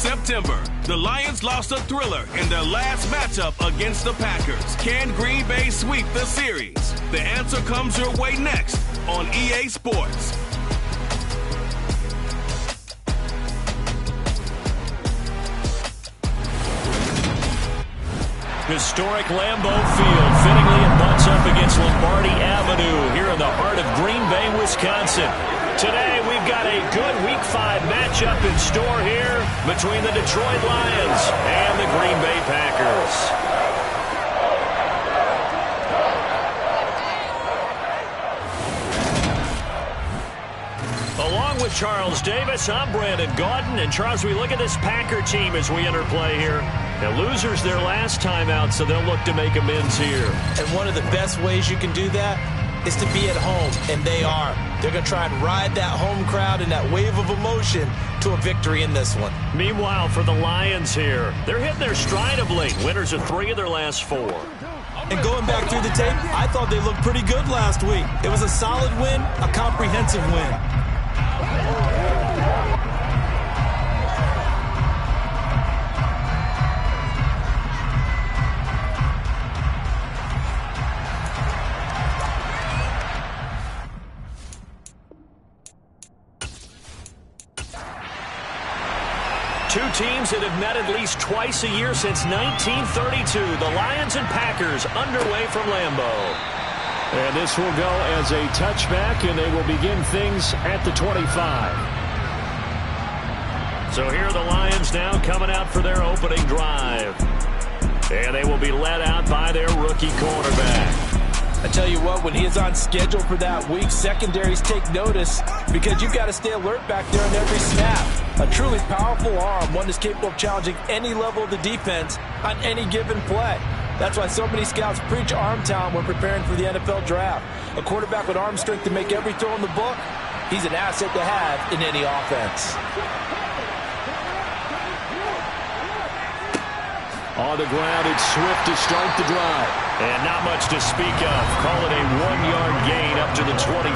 September, the Lions lost a thriller in their last matchup against the Packers. Can Green Bay sweep the series? The answer comes your way next on EA Sports. Historic Lambeau Field. Fittingly, it butts up against Lombardi Avenue here in the heart of Green Bay, Wisconsin. Today, we've got a good Week 5 matchup in store here between the Detroit Lions and the Green Bay Packers. Along with Charles Davis, I'm Brandon Gaudin. And Charles, we look at this Packer team as we enter play here. Now, losers their last time out, so they'll look to make amends here. And one of the best ways you can do that is to be at home, and they are. They're going to try and ride that home crowd and that wave of emotion to a victory in this one. Meanwhile, for the Lions here, they're hitting their stride of late. Winners of 3 of their last 4. And going back through the tape, I thought they looked pretty good last week. It was a solid win, a comprehensive win. Two teams that have met at least twice a year since 1932. The Lions and Packers underway from Lambeau. And this will go as a touchback, and they will begin things at the 25. So here are the Lions now coming out for their opening drive. And they will be led out by their rookie quarterback. I tell you what, when he is on schedule for that week, secondaries take notice because you've got to stay alert back there on every snap. A truly powerful arm, one that's capable of challenging any level of the defense on any given play. That's why so many scouts preach arm talent when preparing for the NFL draft. A quarterback with arm strength to make every throw in the book, he's an asset to have in any offense. On the ground, it's Swift to start the drive. And not much to speak of. Call it a 1-yard gain up to the 26.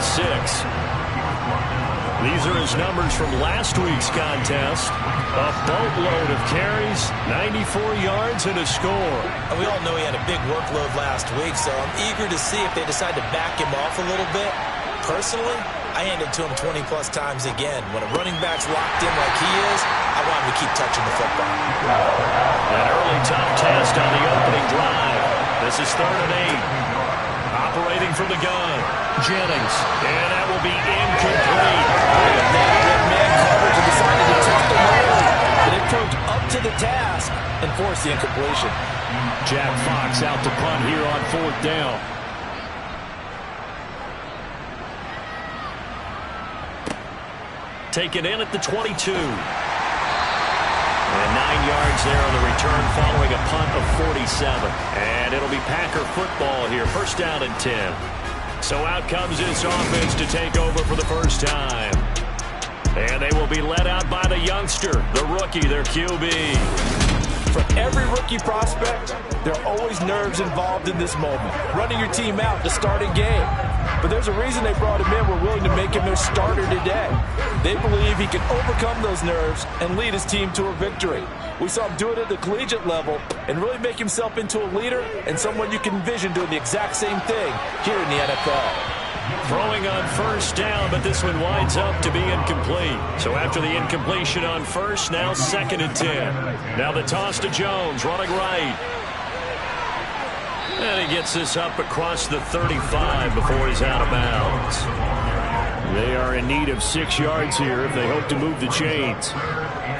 These are his numbers from last week's contest. A boatload of carries, 94 yards, and a score. And we all know he had a big workload last week, so I'm eager to see if they decide to back him off a little bit. Personally, I hand it to him 20-plus times again. When a running back's locked in like he is, I want him to keep touching the football. An early tough test on the opening drive. This is 3rd and 8. Operating from the gun, Jennings. And that will be incomplete. That man coverage and decided to tuck him early. But it proved up to the task and forced the incompletion. Jack Fox out to punt here on 4th down. Taken in at the 22. And 9 yards there on the return following a punt of 47. And it'll be Packer football here. 1st down and 10. So out comes this offense to take over for the first time. And they will be led out by the youngster, the rookie, their QB. For every rookie prospect, there are always nerves involved in this moment. Running your team out to start a game. But there's a reason they brought him in. We're willing to make him their starter today. They believe he can overcome those nerves and lead his team to a victory. We saw him do it at the collegiate level and really make himself into a leader and someone you can envision doing the exact same thing here in the NFL. Throwing on 1st down, but this one winds up to be incomplete. So after the incompletion on 1st, now 2nd and 10. Now the toss to Jones, running right. And he gets this up across the 35 before he's out of bounds. They are in need of 6 yards here if they hope to move the chains.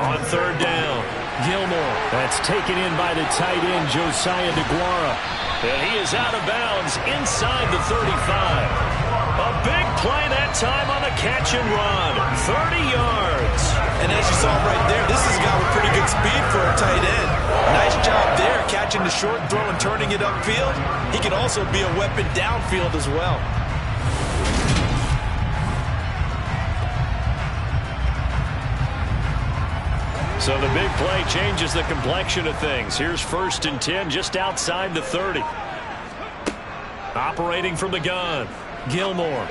On 3rd down, Gilmore. That's taken in by the tight end, Josiah DeGuara. And he is out of bounds inside the 35. A big play that time on the catch and run. 30 yards. And as you saw right there, this has got a pretty good speed for a tight end. Nice job there, catching the short throw and turning it upfield. He can also be a weapon downfield as well. So the big play changes the complexion of things. Here's 1st and 10 just outside the 30. Operating from the gun, Gilmore.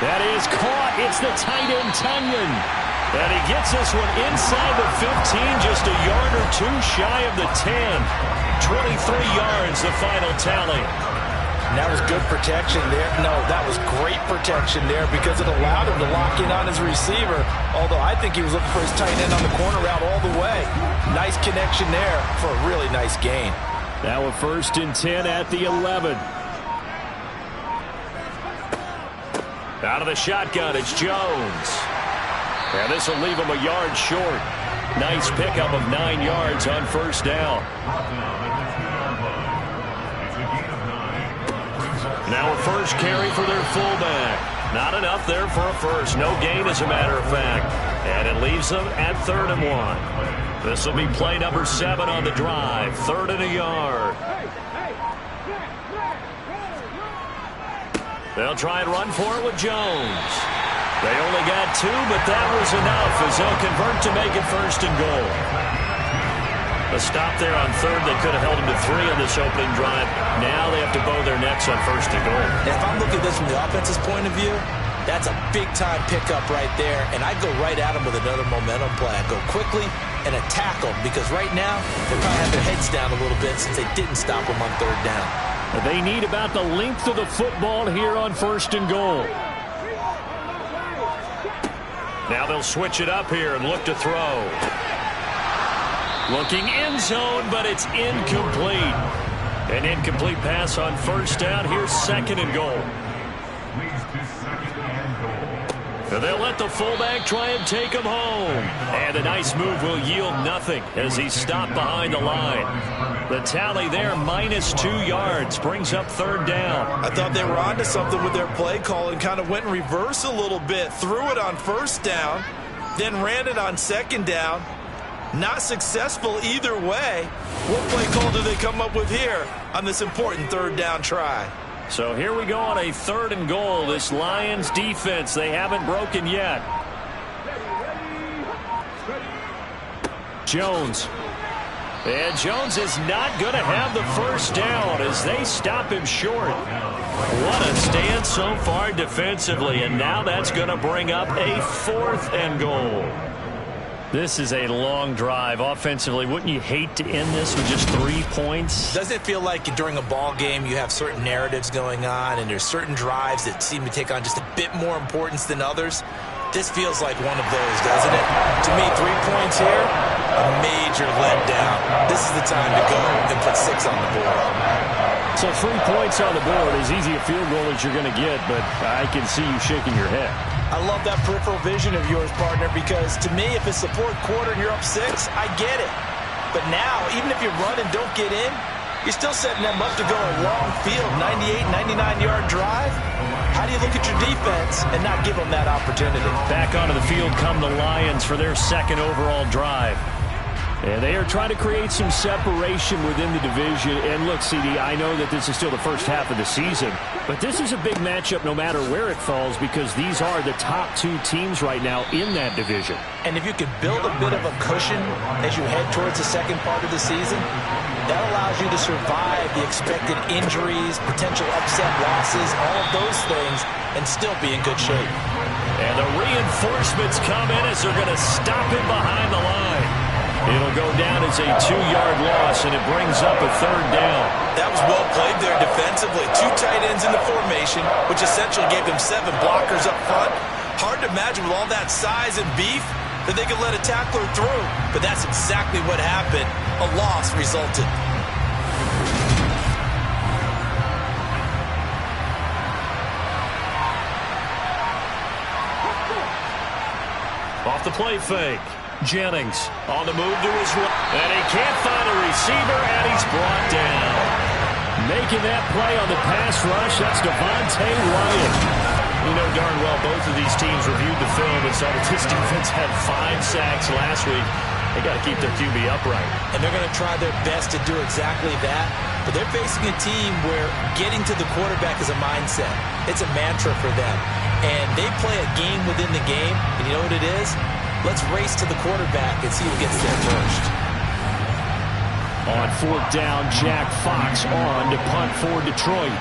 That is caught. It's the tight end, Tunyon. And he gets this one inside the 15, just a yard or two shy of the 10. 23 yards, the final tally. And that was good protection there. No, that was great protection there because it allowed him to lock in on his receiver. Although I think he was looking for his tight end on the corner route all the way. Nice connection there for a really nice gain. Now a 1st and 10 at the 11. Out of the shotgun, it's Jones. And this will leave him a yard short. Nice pickup of 9 yards on 1st down. Now a 1st carry for their fullback. Not enough there for a 1st. No gain, as a matter of fact. And it leaves them at 3rd and 1. This will be play number 7 on the drive. 3rd and a yard. They'll try and run for it with Jones. They only got 2, but that was enough as they'll convert to make it 1st and goal. A stop there on 3rd. They could have held him to 3 on this opening drive. Now they have to bow their necks on 1st and goal. If I'm looking at this from the offense's point of view, that's a big-time pickup right there, and I go right at them with another momentum play. I go quickly and attack them because right now they probably have their heads down a little bit since they didn't stop them on 3rd down. They need about the length of the football here on 1st and goal. Now they'll switch it up here and look to throw. Looking end zone, but it's incomplete. An incomplete pass on 1st down. Here's 2nd and goal. And they'll let the fullback try and take him home. And a nice move will yield nothing as he's stopped behind the line. The tally there, -2 yards, brings up 3rd down. I thought they were onto something with their play call and kind of went in reverse a little bit. Threw it on 1st down, then ran it on 2nd down. Not successful either way. What play call do they come up with here on this important 3rd down try? So here we go on a 3rd and goal. This Lions defense, they haven't broken yet. Jones. And Jones is not going to have the 1st down as they stop him short. What a stand so far defensively, and now that's going to bring up a 4th and goal. This is a long drive. Offensively, wouldn't you hate to end this with just 3 points? Doesn't it feel like during a ball game you have certain narratives going on and there's certain drives that seem to take on just a bit more importance than others? This feels like one of those, doesn't it? To me, 3 points here, a major letdown. This is the time to go and put 6 on the board. So 3 points on the board, as easy a field goal as you're going to get, but I can see you shaking your head. I love that peripheral vision of yours, partner, because to me, if it's the 4th quarter and you're up 6, I get it. But now, even if you run and don't get in, you're still setting them up to go a long field, 98, 99-yard drive. How do you look at your defense and not give them that opportunity? Back onto the field come the Lions for their 2nd overall drive. And they are trying to create some separation within the division. And look, CD, I know that this is still the first half of the season, but this is a big matchup no matter where it falls because these are the top 2 teams right now in that division. And if you can build a bit of a cushion as you head towards the 2nd part of the season, that allows you to survive the expected injuries, potential upset losses, all of those things, and still be in good shape. And the reinforcements come in as they're going to stop him behind the line. It'll go down as a 2-yard loss, and it brings up a 3rd down. That was well played there defensively. 2 tight ends in the formation, which essentially gave them 7 blockers up front. Hard to imagine with all that size and beef that they could let a tackler through, but that's exactly what happened. A loss resulted. Off the play fake. Jennings on the move to his right. And he can't find a receiver, and he's brought down. Making that play on the pass rush, that's Devontae Wyatt. You know darn well both of these teams reviewed the film and saw that this defense had 5 sacks last week. They got to keep their QB upright. And they're going to try their best to do exactly that. But they're facing a team where getting to the quarterback is a mindset. It's a mantra for them. And they play a game within the game. And you know what it is? Let's race to the quarterback and see who gets there first. On 4th down, Jack Fox on to punt for Detroit.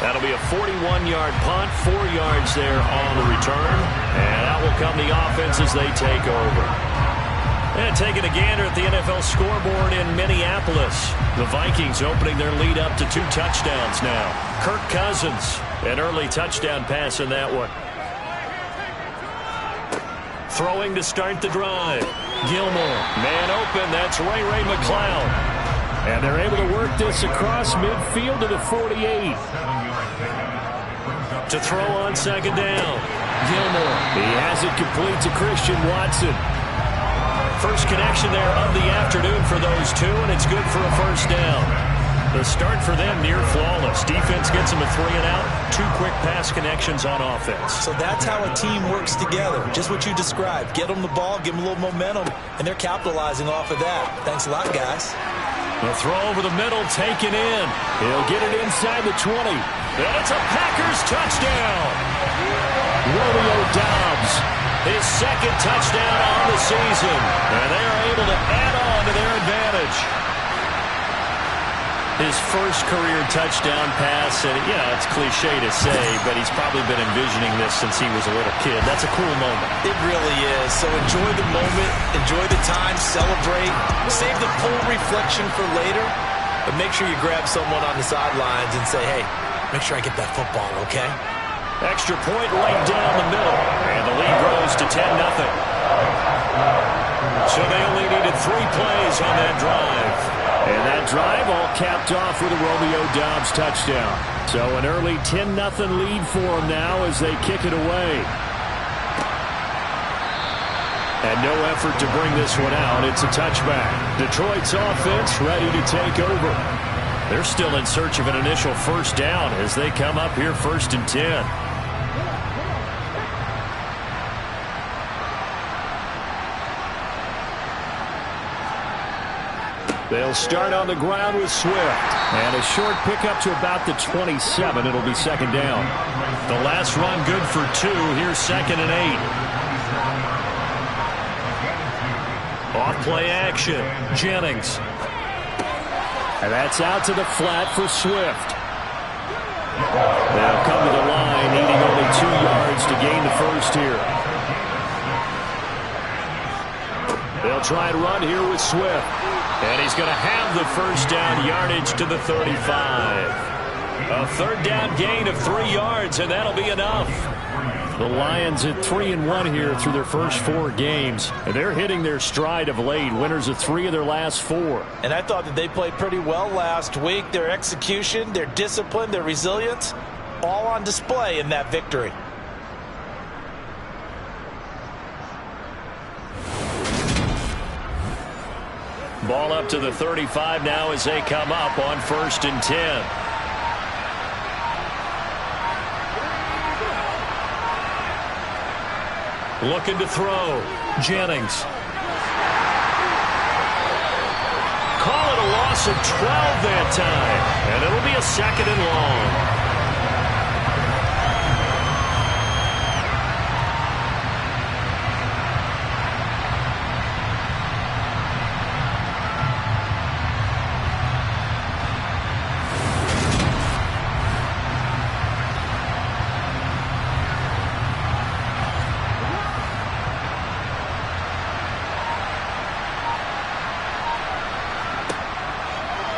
That'll be a 41-yard punt, 4 yards there on the return. And out will come the offense as they take over. And taking a gander at the NFL scoreboard in Minneapolis. The Vikings opening their lead up to 2 touchdowns now. Kirk Cousins, an early touchdown pass in that one. Throwing to start the drive. Gilmore, man open, that's Ray McCloud. And they're able to work this across midfield to the 48. To throw on second down. Gilmore, he has it complete to Christian Watson. First connection there of the afternoon for those two, and it's good for a first down. The start for them near flawless. Defense gets them a 3 and out. 2 quick pass connections on offense. So that's how a team works together. Just what you described. Get them the ball, give them a little momentum, and they're capitalizing off of that. Thanks a lot, guys. The throw over the middle, taken in. He'll get it inside the 20. And it's a Packers touchdown. Romeo Doubs, his second touchdown on the season. And they are able to add on to their advantage. His first career touchdown pass, and it's cliche to say, but he's probably been envisioning this since he was a little kid. That's a cool moment. It really is. So enjoy the moment, enjoy the time, celebrate, save the full reflection for later, but make sure you grab someone on the sidelines and say, hey, make sure I get that football, okay? Extra point right down the middle, and the lead grows to 10-0. So they only needed 3 plays on that drive. And that drive all capped off with a Romeo Doubs touchdown. So an early 10-0 lead for them now as they kick it away. And no effort to bring this one out. It's a touchback. Detroit's offense ready to take over. They're still in search of an initial first down as they come up here 1st and 10. They'll start on the ground with Swift. And a short pickup to about the 27. It'll be second down. The last run good for 2. Here's 2nd and 8. Off play action. Jennings. And that's out to the flat for Swift. They'll come to the line, needing only 2 yards to gain the first here. They'll try and run here with Swift. And he's going to have the first down, yardage to the 35. A 3rd down gain of 3 yards, and that'll be enough. The Lions at 3-1 here through their first 4 games. And they're hitting their stride of late. Winners of 3 of their last 4. And I thought that they played pretty well last week. Their execution, their discipline, their resilience, all on display in that victory. Ball up to the 35 now as they come up on 1st and 10. Looking to throw. Jennings. Call it a loss of 12 that time. And it'll be a 2nd and long.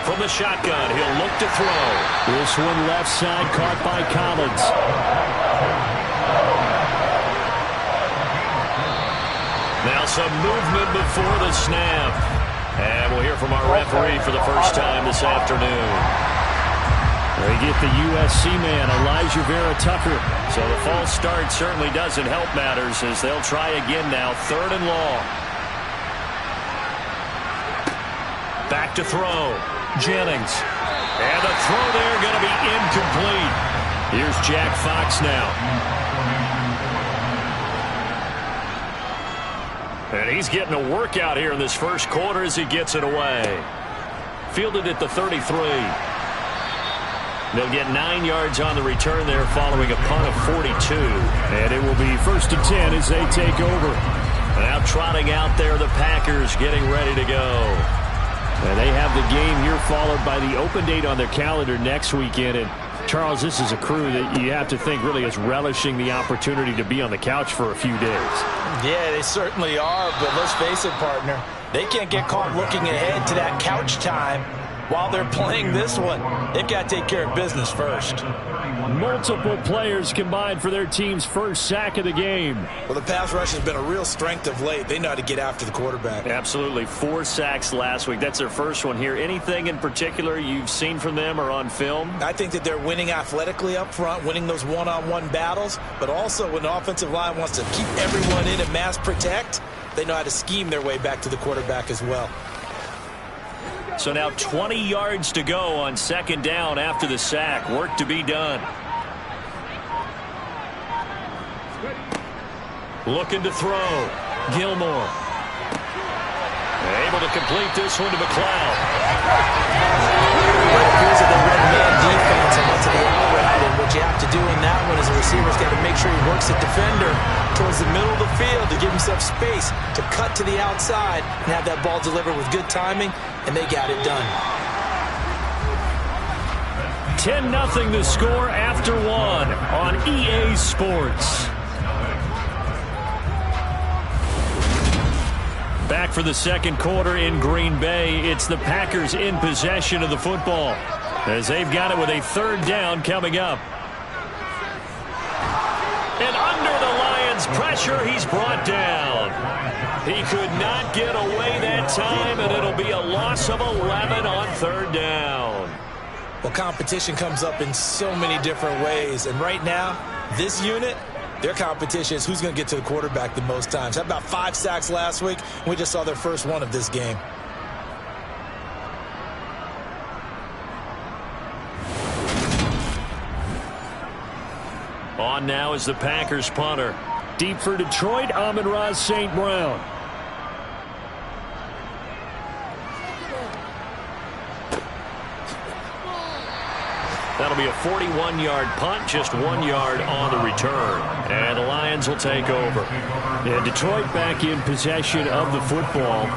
From the shotgun, he'll look to throw. This one left side caught by Collins. Now some movement before the snap. And we'll hear from our referee for the first time this afternoon. They get the USC man, Elijah Vera Tucker. So the false start certainly doesn't help matters as they'll try again now, 3rd and long. Back to throw. Jennings. And the throw there going to be incomplete. Here's Jack Fox now. And he's getting a workout here in this first quarter as he gets it away. Fielded at the 33. They'll get 9 yards on the return there following a punt of 42. And it will be 1st and 10 as they take over. Now trotting out there the Packers getting ready to go. And they have the game here followed by the open date on their calendar next weekend. And Charles, this is a crew that you have to think really is relishing the opportunity to be on the couch for a few days. Yeah, they certainly are, but let's face it, partner. They can't get caught looking ahead to that couch time while they're playing this one. They've got to take care of business first. Multiple players combined for their team's first sack of the game. Well, the pass rush has been a real strength of late. They know how to get after the quarterback. Absolutely. 4 sacks last week. That's their first one here. Anything in particular you've seen from them or on film? I think that they're winning athletically up front, winning those one-on-one battles, but also when the offensive line wants to keep everyone in and mass protect, they know how to scheme their way back to the quarterback as well. So now 20 yards to go on second down after the sack. Work to be done. Looking to throw. Gilmore. Able to complete this one to McLeod. It appears that they're running man defense and went to the out route, and what you have to do in that one is the receiver's got to make sure he works the defender towards the middle of the field to give himself space to cut to the outside and have that ball delivered with good timing, and they got it done. 10-0 the score after 1 on EA Sports. Back for the second quarter in Green Bay. It's the Packers in possession of the football as they've got it with a third down coming up. And under the Lions' pressure, he's brought down. He could not get away that time, and it'll be a loss of 11 on third down. Well, competition comes up in so many different ways, and right now, this unit, their competition is who's going to get to the quarterback the most times. How about 5 sacks last week? We just saw their first one of this game. On now is the Packers punter. Deep for Detroit, Amon-Ra St. Brown. That'll be a 41-yard punt, just 1 yard on the return. And the Lions will take over. And Detroit back in possession of the football.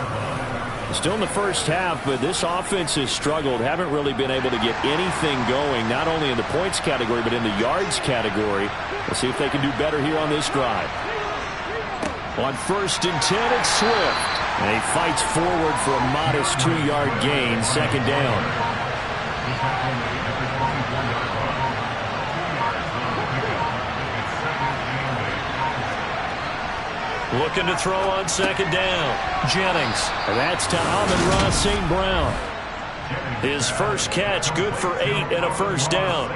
Still in the first half, but this offense has struggled. Haven't really been able to get anything going, not only in the points category, but in the yards category. We'll see if they can do better here on this drive. On 1st and 10, it's Swift. And he fights forward for a modest 2-yard gain, second down. Looking to throw on second down. Jennings. And that's to Amon-Ra St. Brown. His first catch, good for 8 and a first down.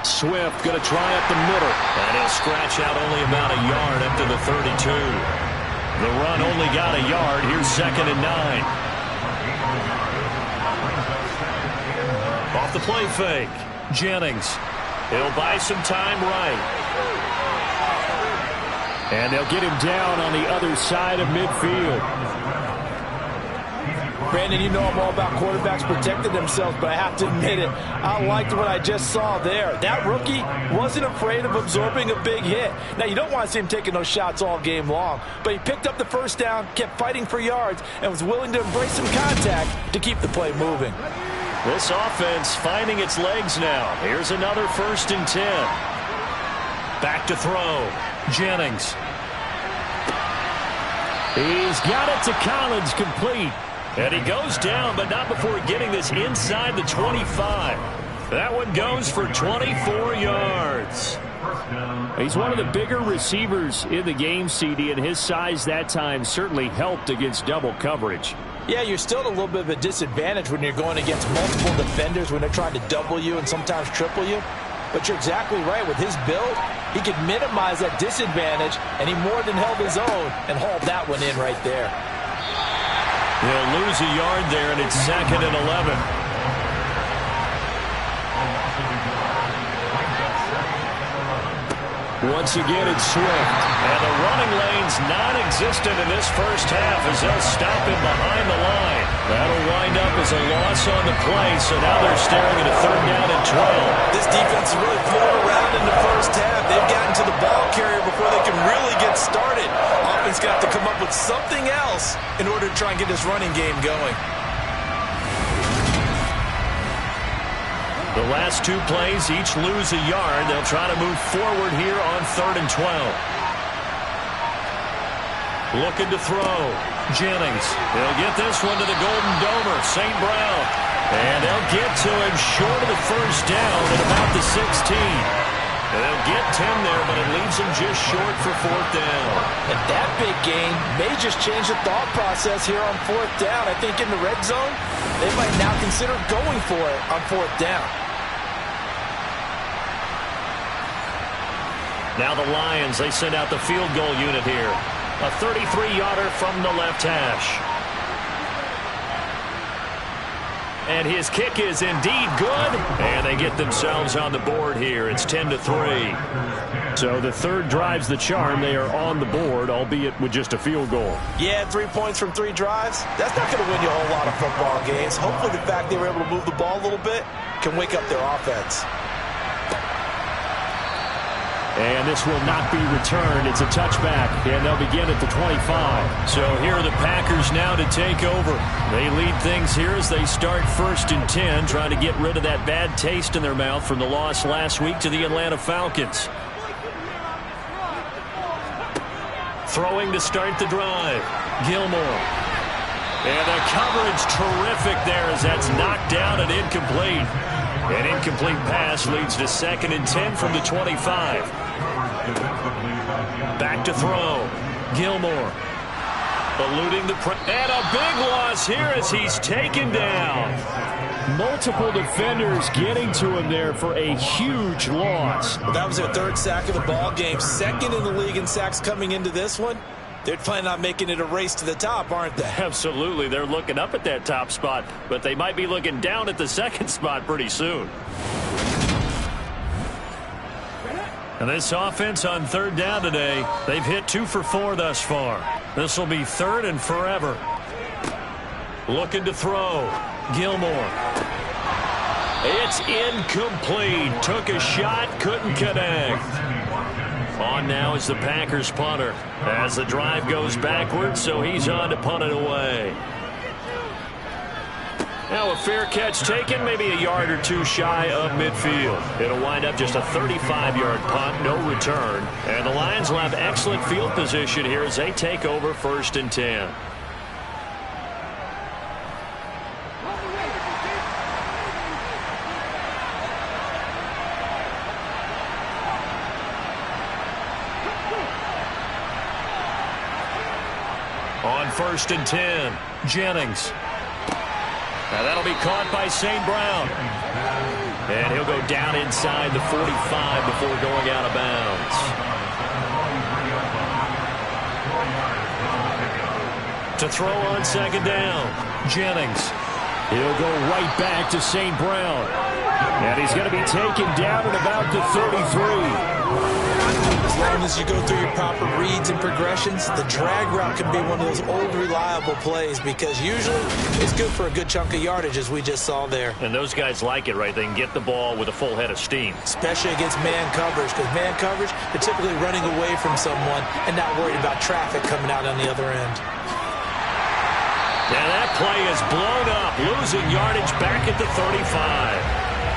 Swift going to try up the middle. And he'll scratch out only about a yard up to the 32. The run only got a yard. Here's 2nd and 9. Off the play fake. Jennings. He'll buy some time right. And they'll get him down on the other side of midfield. Brandon, you know I'm all about quarterbacks protecting themselves, but I have to admit it, I liked what I just saw there. That rookie wasn't afraid of absorbing a big hit. Now, you don't want to see him taking those shots all game long, but he picked up the first down, kept fighting for yards, and was willing to embrace some contact to keep the play moving. This offense finding its legs now. Here's another 1st and 10. Back to throw. Jennings. He's got it to Collins, complete. And he goes down, but not before getting this inside the 25. That one goes for 24 yards. He's one of the bigger receivers in the game, CD, and his size that time certainly helped against double coverage. Yeah, you're still at a little bit of a disadvantage when you're going against multiple defenders when they're trying to double you and sometimes triple you. But you're exactly right. With his build, he could minimize that disadvantage, and he more than held his own and hauled that one in right there. They'll lose a yard there, and it's 2nd and 11. Once again, it's Swift. And the running lane's non-existent in this first half as they'll stop him behind the line. That'll wind up as a loss on the play, so now they're staring at a 3rd down and 12. This defense is really flowing around in the first half. They've gotten to the ball carrier before they can really get started. Offense got to come up with something else in order to try and get this running game going. The last 2 plays each lose a yard. They'll try to move forward here on 3rd and 12. Looking to throw. Jennings. They'll get this one to the Golden Domer, St. Brown. And they'll get to him short of the first down at about the 16. They'll get 10 there, but it leaves them just short for 4th down. And that big gain may just change the thought process here on 4th down. I think in the red zone, they might now consider going for it on 4th down. Now the Lions, they send out the field goal unit here. A 33-yarder from the left hash. And his kick is indeed good. And they get themselves on the board here. It's 10-3. So the 3rd drives the charm. They are on the board, albeit with just a field goal. Yeah, 3 points from 3 drives. That's not going to win you a whole lot of football games. Hopefully the fact they were able to move the ball a little bit can wake up their offense. And this will not be returned. It's a touchback, and they'll begin at the 25. So here are the Packers now to take over. They lead things here as they start 1st and 10, trying to get rid of that bad taste in their mouth from the loss last week to the Atlanta Falcons. Throwing to start the drive. Gilmore. And the coverage terrific there as that's knocked down and incomplete. An incomplete pass leads to 2nd and 10 from the 25. Back to throw. Gilmore. Eluding the and a big loss here as he's taken down. Multiple defenders getting to him there for a huge loss. That was their 3rd sack of the ball game. 2nd in the league in sacks coming into this one. They're planning on making it a race to the top, aren't they? Absolutely. They're looking up at that top spot, but they might be looking down at the 2nd spot pretty soon. And this offense on 3rd down today, they've hit 2 for 4 thus far. This will be 3rd and forever. Looking to throw. Gilmore. It's incomplete. Took a shot, couldn't connect. On now is the Packers punter as the drive goes backwards, so he's on to punt it away. Now a fair catch taken, maybe a yard or 2 shy of midfield. It'll wind up just a 35-yard punt, no return. And the Lions will have excellent field position here as they take over 1st and 10. On 1st and 10, Jennings. Now that'll be caught by St. Brown. And he'll go down inside the 45 before going out of bounds. To throw on 2nd down, Jennings. He'll go right back to St. Brown. And he's going to be taken down at about the 33. As long as you go through your proper reads and progressions, the drag route can be one of those old reliable plays because usually it's good for a good chunk of yardage as we just saw there. And those guys like it, right? They can get the ball with a full head of steam. Especially against man coverage because man coverage, they're typically running away from someone and not worried about traffic coming out on the other end. Now that play is blown up, losing yardage back at the 35.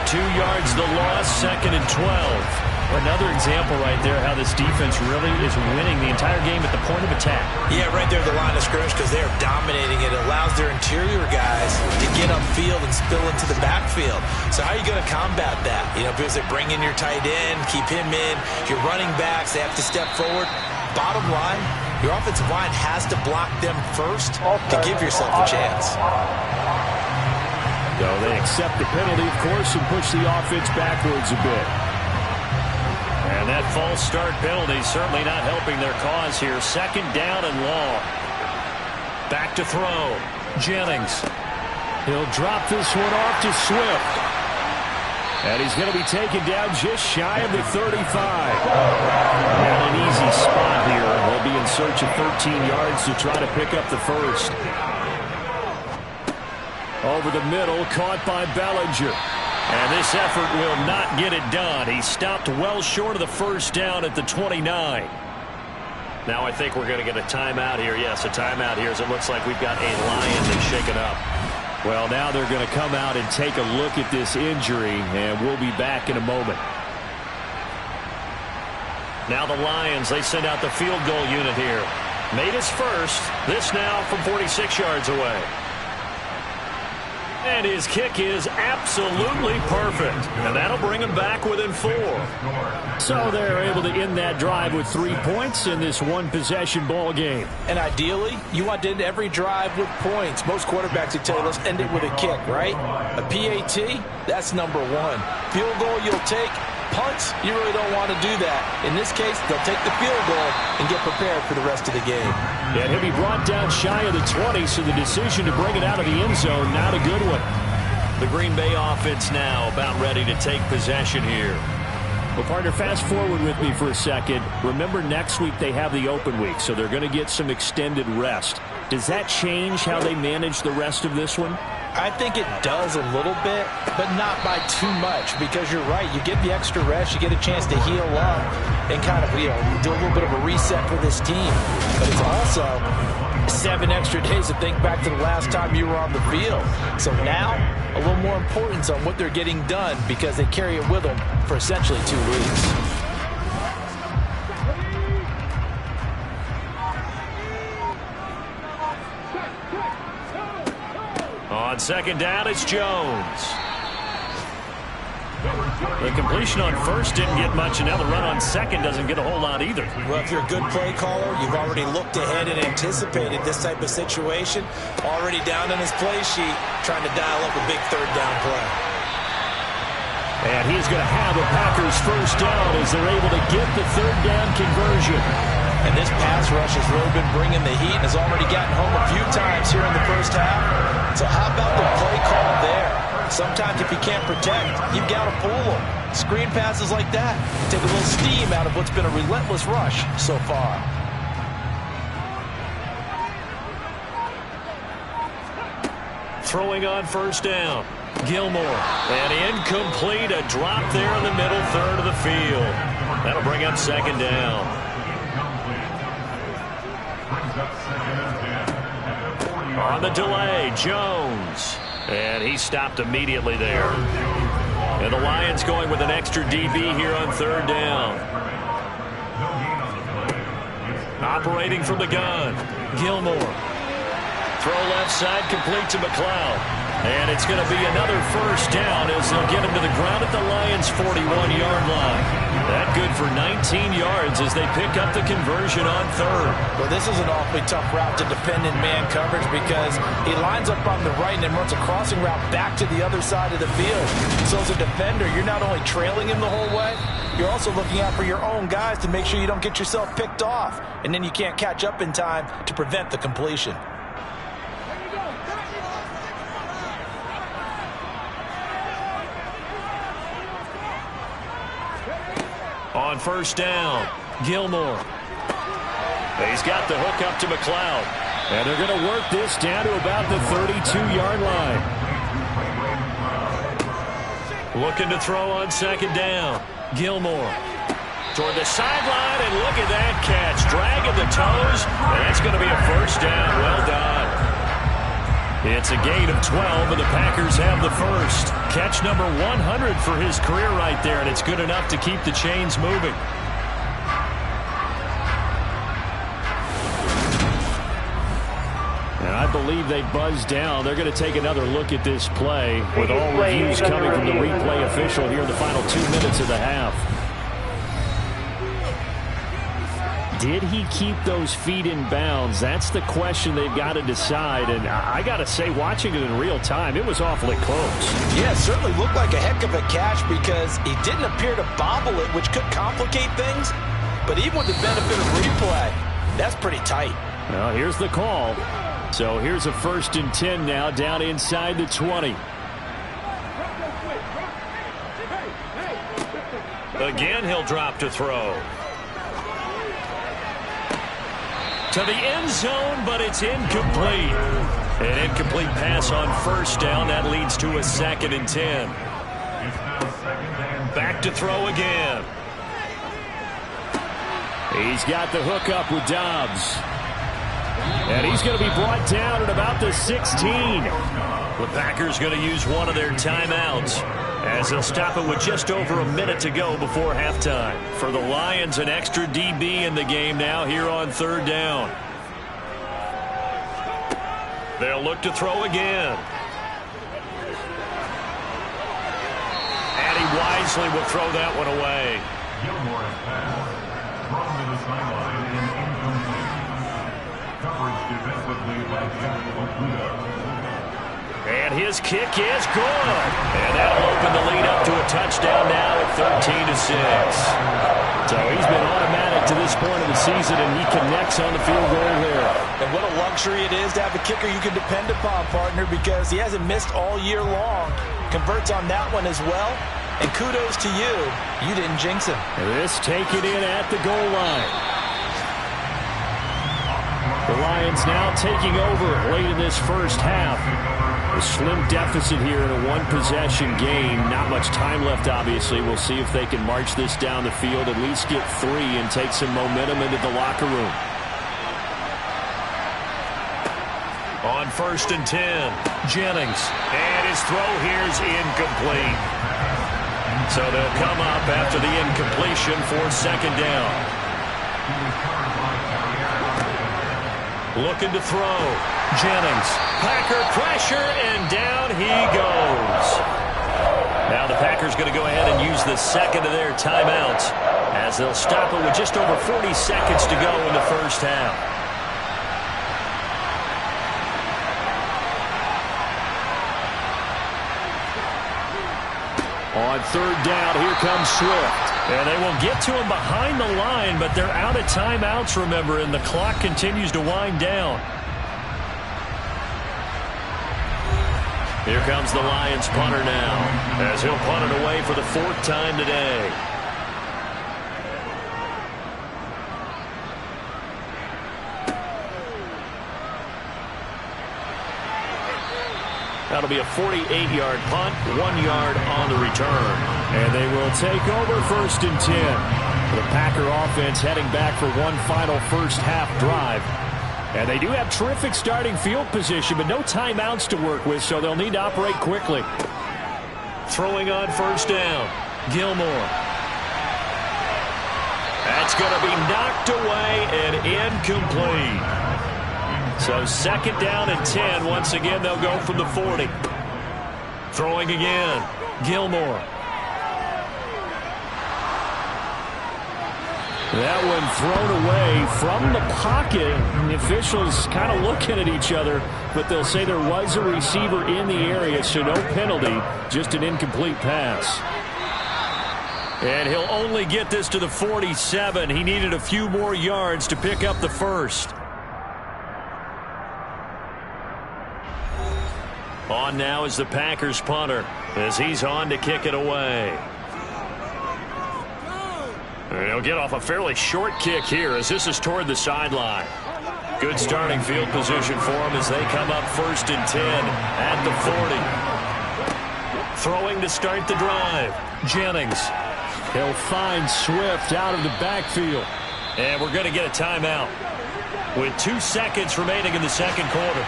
2 yards the loss, 2nd and 12. Another example right there how this defense really is winning the entire game at the point of attack. Yeah, right there at the line of scrimmage because they're dominating it. It allows their interior guys to get upfield and spill into the backfield. So how are you going to combat that? You know, because they bring in your tight end, keep him in. Your running backs, they have to step forward. Bottom line, your offensive line has to block them first to give yourself a chance. So they accept the penalty, of course, and push the offense backwards a bit. And that false start penalty certainly not helping their cause here. 2nd down and long. Back to throw. Jennings. He'll drop this one off to Swift. And he's going to be taken down just shy of the 35. Not an easy spot here. They'll be in search of 13 yards to try to pick up the first. Over the middle, caught by Bellinger. And this effort will not get it done. He stopped well short of the first down at the 29. Now I think we're going to get a timeout here. Yes, a timeout here as it looks like we've got a Lion that's shaken up. Well, now they're going to come out and take a look at this injury, and we'll be back in a moment. Now the Lions, they send out the field goal unit here. Made his first. This now from 46 yards away. And his kick is absolutely perfect. And that'll bring him back within 4. So they're able to end that drive with 3 points in this one-possession ball game. And ideally, you want to end every drive with points. Most quarterbacks would tell you, let's end it with a kick, right? A PAT, that's number 1. Field goal you'll take. Punts, you really don't want to do that. In this case, they'll take the field goal and get prepared for the rest of the game. Yeah, he'll be brought down shy of the 20, so the decision to bring it out of the end zone, not a good one. The Green Bay offense now about ready to take possession here. Well, partner, fast forward with me for a second. Remember, next week they have the open week, so they're going to get some extended rest. Does that change how they manage the rest of this one? I think it does a little bit, but not by too much, because you're right. You get the extra rest, you get a chance to heal up and kind of, do a little bit of a reset for this team. But it's also 7 extra days to think back to the last time you were on the field. So now, a little more importance on what they're getting done because they carry it with them for essentially 2 weeks. On second down, it's Jones. The completion on first didn't get much, and now the run on second doesn't get a whole lot either. Well, if you're a good play caller, you've already looked ahead and anticipated this type of situation. Already down on his play sheet, trying to dial up a big third down play. And he's going to have a Packers first down as they're able to get the third down conversion. And this pass rush has really been bringing the heat and has already gotten home a few times here in the first half. So how about the play call there? Sometimes if you can't protect, you've got to fool them. Screen passes like that take a little steam out of what's been a relentless rush so far. Throwing on first down. Gilmore. And incomplete. A drop there in the middle third of the field. That'll bring up second down. On the delay, Jones. And he stopped immediately there. And the Lions going with an extra DB here on third down. Operating from the gun, Gilmore. Throw left side, complete to McLeod. And it's going to be another first down as they'll get him to the ground at the Lions' 41-yard line. That good for 19 yards as they pick up the conversion on third. Well, this is an awfully tough route to defend in man coverage because he lines up on the right and then runs a crossing route back to the other side of the field. So as a defender, you're not only trailing him the whole way, you're also looking out for your own guys to make sure you don't get yourself picked off. And then you can't catch up in time to prevent the completion. On first down, Gilmore. He's got the hook up to McLeod. And they're going to work this down to about the 32-yard line. Looking to throw on second down. Gilmore. Toward the sideline, and look at that catch. Dragging the toes, and that's going to be a first down. Well done. It's a gain of 12, and the Packers have the first. Catch number 100 for his career right there, and it's good enough to keep the chains moving. And I believe they buzzed down. They're going to take another look at this play with all reviews coming from the replay official here in the final 2 minutes of the half. Did he keep those feet in bounds? That's the question they've got to decide. And I got to say, watching it in real time, it was awfully close. Yeah, it certainly looked like a heck of a catch because he didn't appear to bobble it, which could complicate things. But even with the benefit of replay, that's pretty tight. Well, here's the call. So here's a 1st and 10 now down inside the 20. Again, he'll drop to throw. To the end zone, but it's incomplete. An incomplete pass on first down. That leads to a 2nd and 10. Back to throw again. He's got the hook up with Dobbs. And he's going to be brought down at about the 16. The Packers going to use one of their timeouts as they'll stop it with just over a minute to go before halftime. For the Lions, an extra DB in the game now here on 3rd down. They'll look to throw again. And he wisely will throw that one away. Gilmore's pass thrown to the sideline and incomplete. Coverage defensively by Jeff Okuda. And his kick is good. And that'll open the lead up to a touchdown now at 13-6. So he's been automatic to this point of the season, and he connects on the field goal there. And what a luxury it is to have a kicker you can depend upon, partner, because he hasn't missed all year long. Converts on that one as well. And kudos to you. You didn't jinx him. This taken in at the goal line. The Lions now taking over late in this first half. A slim deficit here in a one-possession game. Not much time left, obviously. We'll see if they can march this down the field, at least get 3, and take some momentum into the locker room. On 1st and 10, Jennings. And his throw here is incomplete. So they'll come up after the incompletion for 2nd down. Looking to throw. Jennings. Packer pressure, and down he goes. Now the Packers going to go ahead and use the 2nd of their timeouts as they'll stop it with just over 40 seconds to go in the first half. On 3rd down, here comes Swift. And they will get to him behind the line, but they're out of timeouts, remember, and the clock continues to wind down. Here comes the Lions punter now, as he'll punt it away for the 4th time today. That'll be a 48-yard punt, 1 yard on the return. And they will take over 1st and 10. The Packer offense heading back for one final first half drive. And they do have terrific starting field position, but no timeouts to work with, so they'll need to operate quickly. Throwing on 1st down, Gilmore. That's going to be knocked away and incomplete. So 2nd down and 10. Once again, they'll go from the 40. Throwing again, Gilmore. That one thrown away from the pocket. And the officials kind of looking at each other, but they'll say there was a receiver in the area, so no penalty, just an incomplete pass. And he'll only get this to the 47. He needed a few more yards to pick up the 1st. On now is the Packers punter, as he's on to kick it away. And he'll get off a fairly short kick here, as this is toward the sideline. Good starting field position for him as they come up 1st and 10 at the 40. Throwing to start the drive, Jennings. He'll find Swift out of the backfield. And we're going to get a timeout with 2 seconds remaining in the 2nd quarter.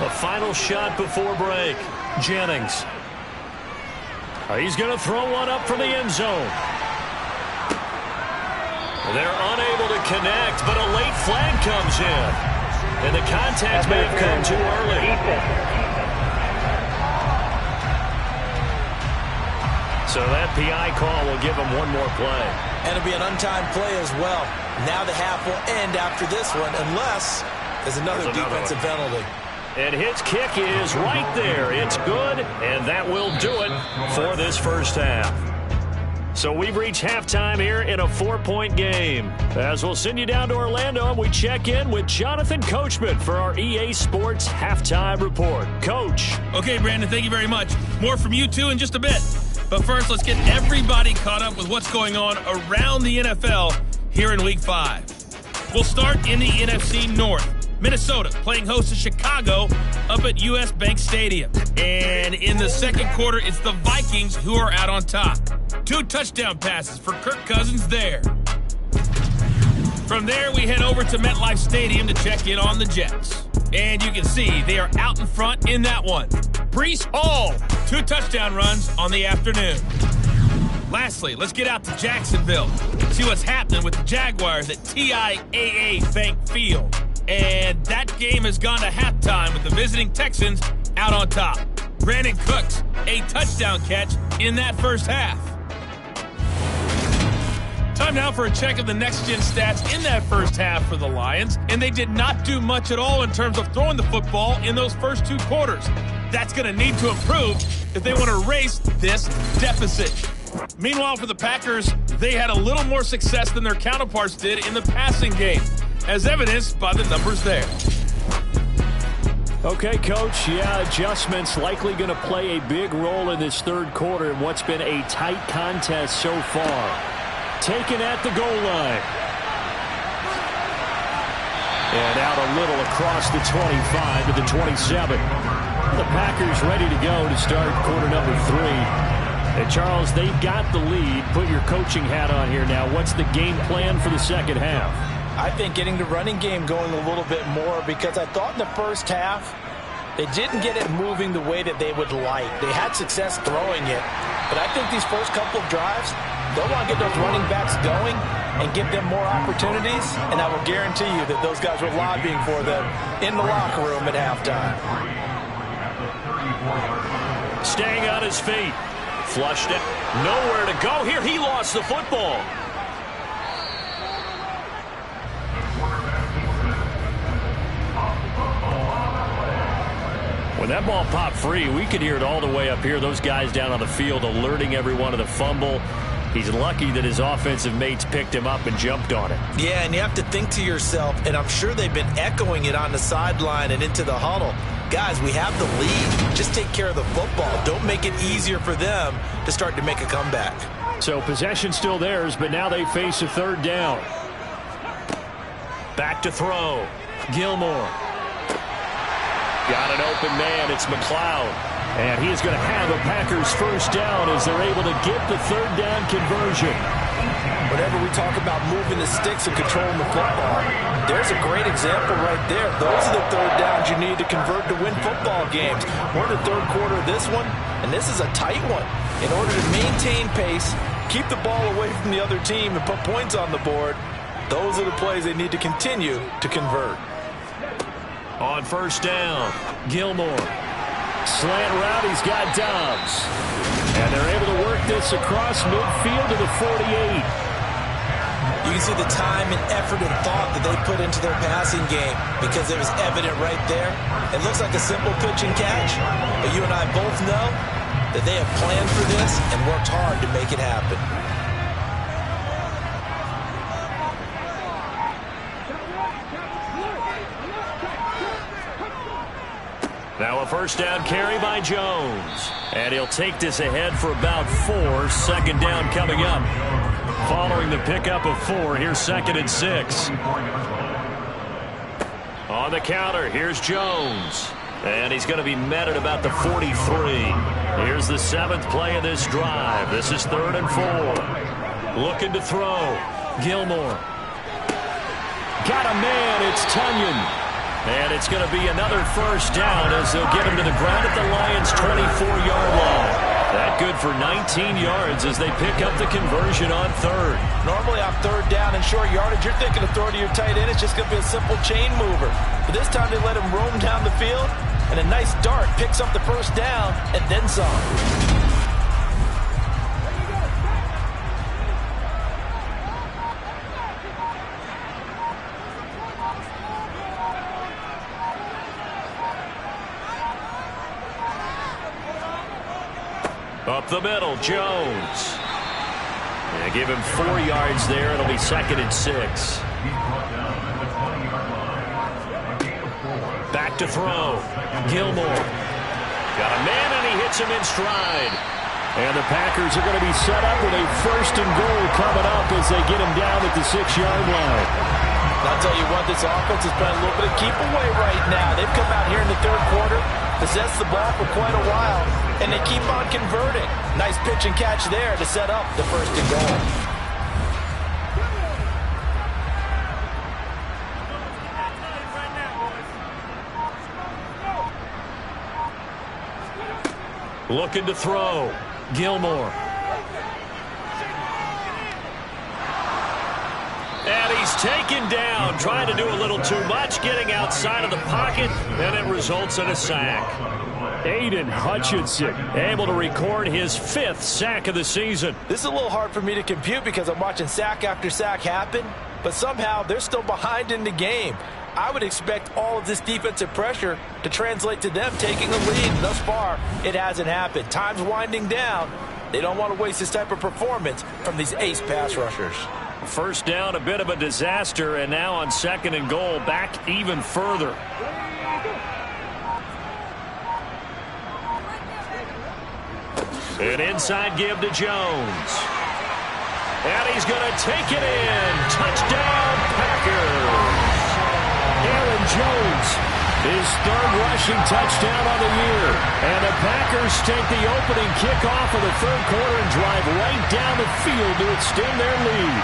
A final shot before break. Jennings. He's going to throw one up from the end zone. They're unable to connect, but a late flag comes in. And the contact may have come too early. So that PI call will give him one more play. And it'll be an untimed play as well. Now the half will end after this one, unless there's another defensive penalty. And his kick is right there. It's good, and that will do it for this first half. So we've reached halftime here in a 4-point game. As we'll send you down to Orlando, and we check in with Jonathan Coachman for our EA Sports Halftime Report. Coach. Okay, Brandon, thank you very much. More from you two in just a bit. But first, let's get everybody caught up with what's going on around the NFL here in Week 5. We'll start in the NFC North. Minnesota playing host to Chicago up at U.S. Bank Stadium. And in the second quarter, it's the Vikings who are out on top. 2 touchdown passes for Kirk Cousins there. From there, we head over to MetLife Stadium to check in on the Jets. And you can see they are out in front in that one. Breece Hall, 2 touchdown runs on the afternoon. Lastly, let's get out to Jacksonville. See what's happening with the Jaguars at TIAA Bank Field. And that game has gone to halftime with the visiting Texans out on top. Brandon Cooks, a touchdown catch in that first half. Time now for a check of the next-gen stats in that first half for the Lions. And they did not do much at all in terms of throwing the football in those first 2 quarters. That's going to need to improve if they want to erase this deficit. Meanwhile, for the Packers, they had a little more success than their counterparts did in the passing game, as evidenced by the numbers there. Okay, Coach. Yeah, adjustments likely going to play a big role in this third quarter in what's been a tight contest so far. Taken at the goal line. And out a little across the 25 to the 27. The Packers ready to go to start quarter number 3. And Charles, they've got the lead. Put your coaching hat on here now. What's the game plan for the second half? I think getting the running game going a little bit more, because I thought in the first half they didn't get it moving the way that they would like. They had success throwing it, but I think these first couple of drives, they'll want to get those running backs going and give them more opportunities, and I will guarantee you that those guys were lobbying for them in the locker room at halftime. Staying on his feet. Flushed it. Nowhere to go here. He lost the football. When that ball popped free, we could hear it all the way up here. Those guys down on the field alerting everyone of the fumble. He's lucky that his offensive mates picked him up and jumped on it. Yeah, and you have to think to yourself, and I'm sure they've been echoing it on the sideline and into the huddle. Guys, we have the lead. Just take care of the football. Don't make it easier for them to start to make a comeback. So possession still theirs, but now they face a third down. Back to throw. Gilmore. Got an open man. It's McLeod. And he is going to have a Packers first down as they're able to get the third down conversion. Whenever we talk about moving the sticks and controlling the football, there's a great example right there. Those are the third downs you need to convert to win football games. We're in the third quarter of this one, and this is a tight one. In order to maintain pace, keep the ball away from the other team, and put points on the board, those are the plays they need to continue to convert. On first down, Gilmore. Slant route, he's got Dobbs. And they're able to work this across midfield to the 48. You can see the time and effort and thought that they put into their passing game, because it was evident right there. It looks like a simple pitch and catch, but you and I both know that they have planned for this and worked hard to make it happen. Now a first down carry by Jones. And he'll take this ahead for about 4. Second down coming up. Following the pickup of 4, here's 2nd and 6. On the counter, here's Jones. And he's going to be met at about the 43. Here's the 7th play of this drive. This is 3rd and 4. Looking to throw. Gilmore. Got a man, it's Tunyon. And it's going to be another first down as they'll get him to the ground at the Lions' 24-yard line. That good for 19 yards as they pick up the conversion on 3rd. Normally on 3rd down and short yardage, you're thinking of throw to your tight end. It's just going to be a simple chain mover. But this time they let him roam down the field, and a nice dart picks up the first down and then some. Up the middle, Jones. They give him 4 yards there. It'll be 2nd and 6. Back to throw. Gilmore. Got a man, and he hits him in stride. And the Packers are going to be set up with a 1st and goal coming up as they get him down at the 6-yard line. I'll tell you what, this offense has been a little bit of keep away right now. They've come out here in the 3rd quarter, possessed the ball for quite a while, and they keep on converting. Nice pitch and catch there to set up the 1st and goal. Looking to throw. Gilmore. And he's taken down, trying to do a little too much, getting outside of the pocket, and it results in a sack. Aiden Hutchinson able to record his 5th sack of the season. This is a little hard for me to compute because I'm watching sack after sack happen, but somehow they're still behind in the game. I would expect all of this defensive pressure to translate to them taking a lead. Thus far, it hasn't happened. Time's winding down. They don't want to waste this type of performance from these ace pass rushers. 1st down, a bit of a disaster, and now on 2nd and goal, back even further. An inside give to Jones. And he's going to take it in. Touchdown, Packers. Aaron Jones, his 3rd rushing touchdown on the year. And the Packers take the opening kickoff of the 3rd quarter and drive right down the field to extend their lead.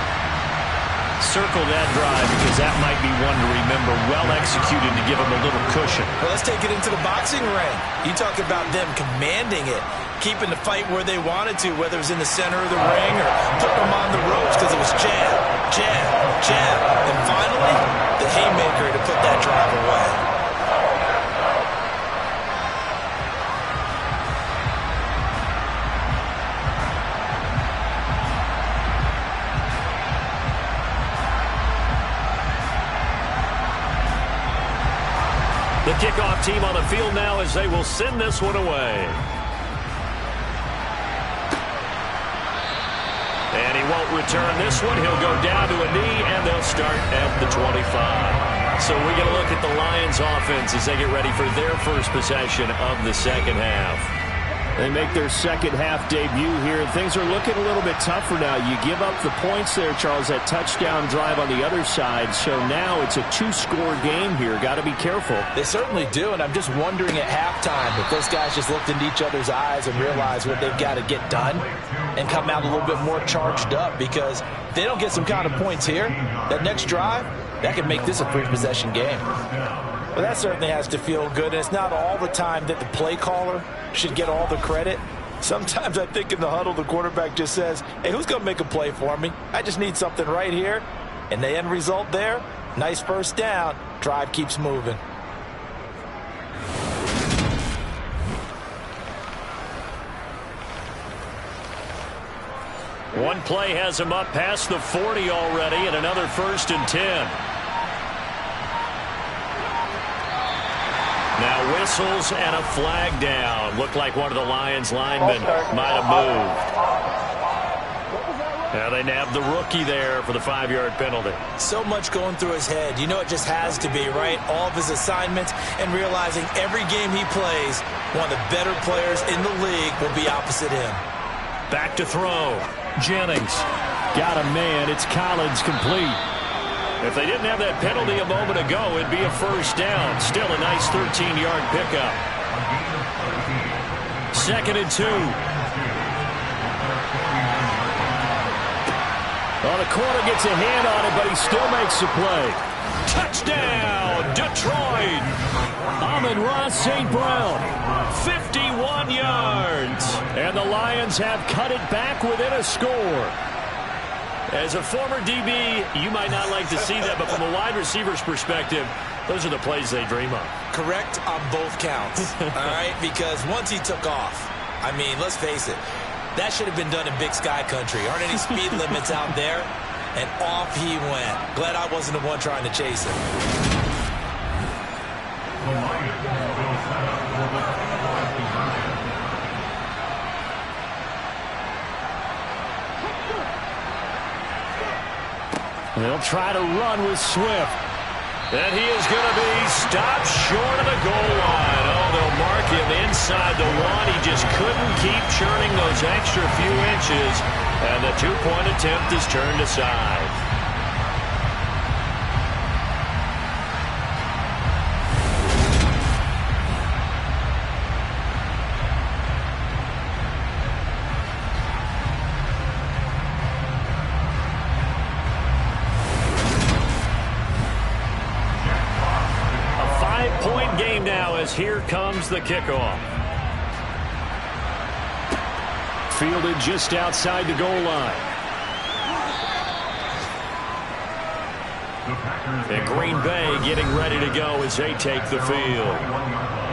Circle that drive because that might be one to remember. Well executed to give them a little cushion. Well, let's take it into the boxing ring. You talk about them commanding it, keeping the fight where they wanted to, whether it was in the center of the ring or putting them on the ropes because it was jab, jab, jab. And finally, the haymaker to put that drive away. The kickoff team on the field now as they will send this one away. And he won't return this one. He'll go down to a knee, and they'll start at the 25. So we're going to look at the Lions offense as they get ready for their first possession of the 2nd half. They make their 2nd half debut here, and things are looking a little bit tougher now. You give up the points there, Charles, that touchdown drive on the other side. So now it's a 2-score game here. Got to be careful. They certainly do, and I'm just wondering at halftime if those guys just looked into each other's eyes and realized what they've got to get done and come out a little bit more charged up, because if they don't get some kind of points here, that next drive, that could make this a 3-possession game. Well, that certainly has to feel good, and it's not all the time that the play caller should get all the credit. Sometimes I think in the huddle, the quarterback just says, hey, who's going to make a play for me? I just need something right here. And the end result there, nice 1st down. Drive keeps moving. One play has him up past the 40 already, and another 1st and 10. Now whistles and a flag down. Looked like one of the Lions linemen might have moved. Now they nabbed the rookie there for the 5-yard penalty. So much going through his head. You know it just has to be, right? All of his assignments and realizing every game he plays, one of the better players in the league will be opposite him. Back to throw. Jennings. Got a man. It's Collins complete. If they didn't have that penalty a moment ago, it'd be a 1st down. Still a nice 13-yard pickup. 2nd and 2. Well, the corner gets a hand on it, but he still makes the play. Touchdown, Detroit. Amon-Ra St. Brown. 51 yards. And the Lions have cut it back within a score. As a former DB, you might not like to see that, but from a wide receiver's perspective, those are the plays they dream of. Correct on both counts, all right? Because once he took off, I mean, let's face it, that should have been done in Big Sky Country. Aren't any speed limits out there? And off he went. Glad I wasn't the one trying to chase him. They'll try to run with Swift. And he is going to be stopped short of the goal line. Oh, they'll mark him inside the one. He just couldn't keep churning those extra few inches. And the two-point attempt is turned aside. Game now as here comes the kickoff. Fielded just outside the goal line. And Green Bay getting ready to go as they take the field.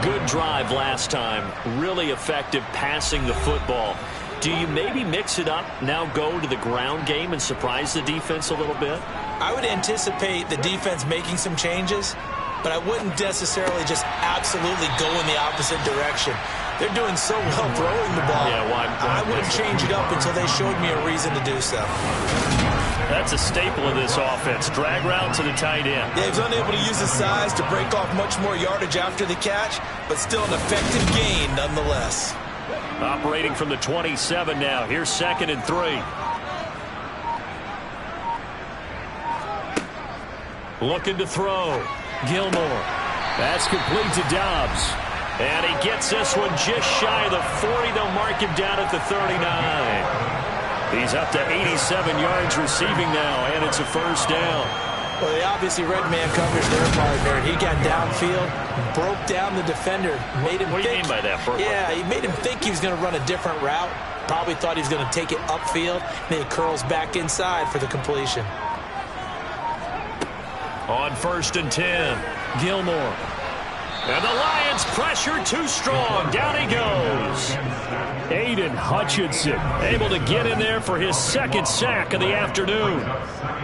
Good drive last time. Really effective passing the football. Do you maybe mix it up, now go to the ground game and surprise the defense a little bit? I would anticipate the defense making some changes, but I wouldn't necessarily just absolutely go in the opposite direction. They're doing so well throwing the ball. Yeah, I wouldn't change it up until they showed me a reason to do so. That's a staple of this offense. Drag route to the tight end. Yeah, he's unable to use his size to break off much more yardage after the catch, but still an effective gain nonetheless. Operating from the 27 now. Here's 2nd and 3. Looking to throw. Gilmore. That's complete to Dobbs. And he gets this one just shy of the 40. They'll mark him down at the 39. He's up to 87 yards receiving now, and it's a first down. Well, they obviously red man covers their partner, and he got downfield, broke down the defender, made him What do you mean by that, Burke? Yeah, he made him think he was going to run a different route. Probably thought he was going to take it upfield, and then he curls back inside for the completion. On 1st and 10, Gilmore. And the Lions pressure too strong. Down he goes. Aiden Hutchinson able to get in there for his 2nd sack of the afternoon.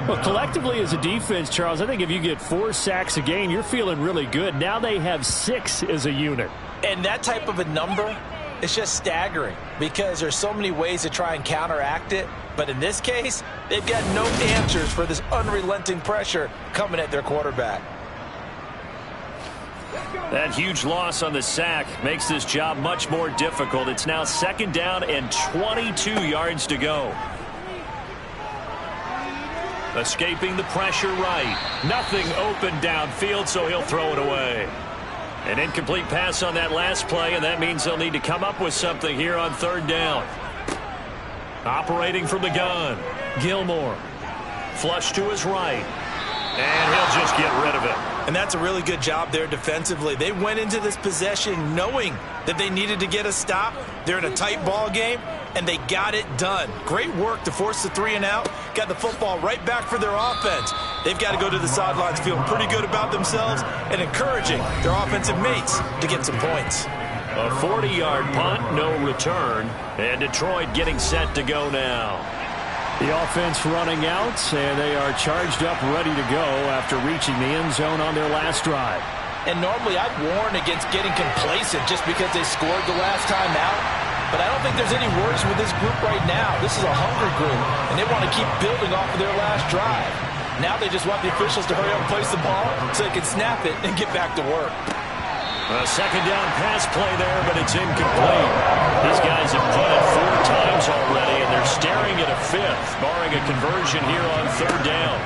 Well, collectively as a defense, Charles, I think if you get 4 sacks a game, you're feeling really good. Now they have 6 as a unit. And that type of a number, it's just staggering because there's so many ways to try and counteract it. But in this case, they've got no answers for this unrelenting pressure coming at their quarterback. That huge loss on the sack makes this job much more difficult. It's now 2nd down and 22 yards to go. Escaping the pressure right. Nothing open downfield, so he'll throw it away. An incomplete pass on that last play, and that means they'll need to come up with something here on 3rd down. Operating from the gun, Gilmore. Flush to his right. And he'll just get rid of it. And that's a really good job there defensively. They went into this possession knowing that they needed to get a stop. They're in a tight ball game, and they got it done. Great work to force the 3 and out. Got the football right back for their offense. They've got to go to the sidelines feeling pretty good about themselves and encouraging their offensive mates to get some points. A 40-yard punt, no return. And Detroit getting set to go now. The offense running out, and they are charged up, ready to go after reaching the end zone on their last drive. And normally I'd warn against getting complacent just because they scored the last time out. But I don't think there's any worries with this group right now. This is a hungry group, and they want to keep building off of their last drive. Now they just want the officials to hurry up and place the ball so they can snap it and get back to work. A 2nd down pass play there, but it's incomplete. These guys have punted 4 times already, and they're staring at a 5th, barring a conversion here on 3rd down.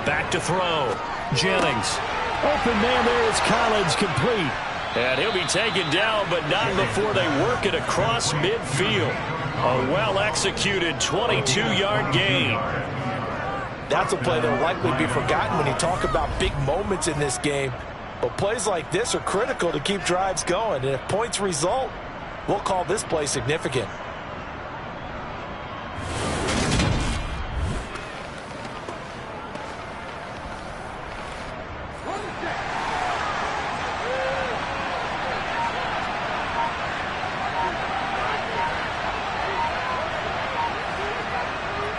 Back to throw. Jennings. Open man there is Collins, complete. And he'll be taken down, but not before they work it across midfield. A well-executed 22-yard gain. That's a play that will likely be forgotten when you talk about big moments in this game. But plays like this are critical to keep drives going. And if points result, we'll call this play significant.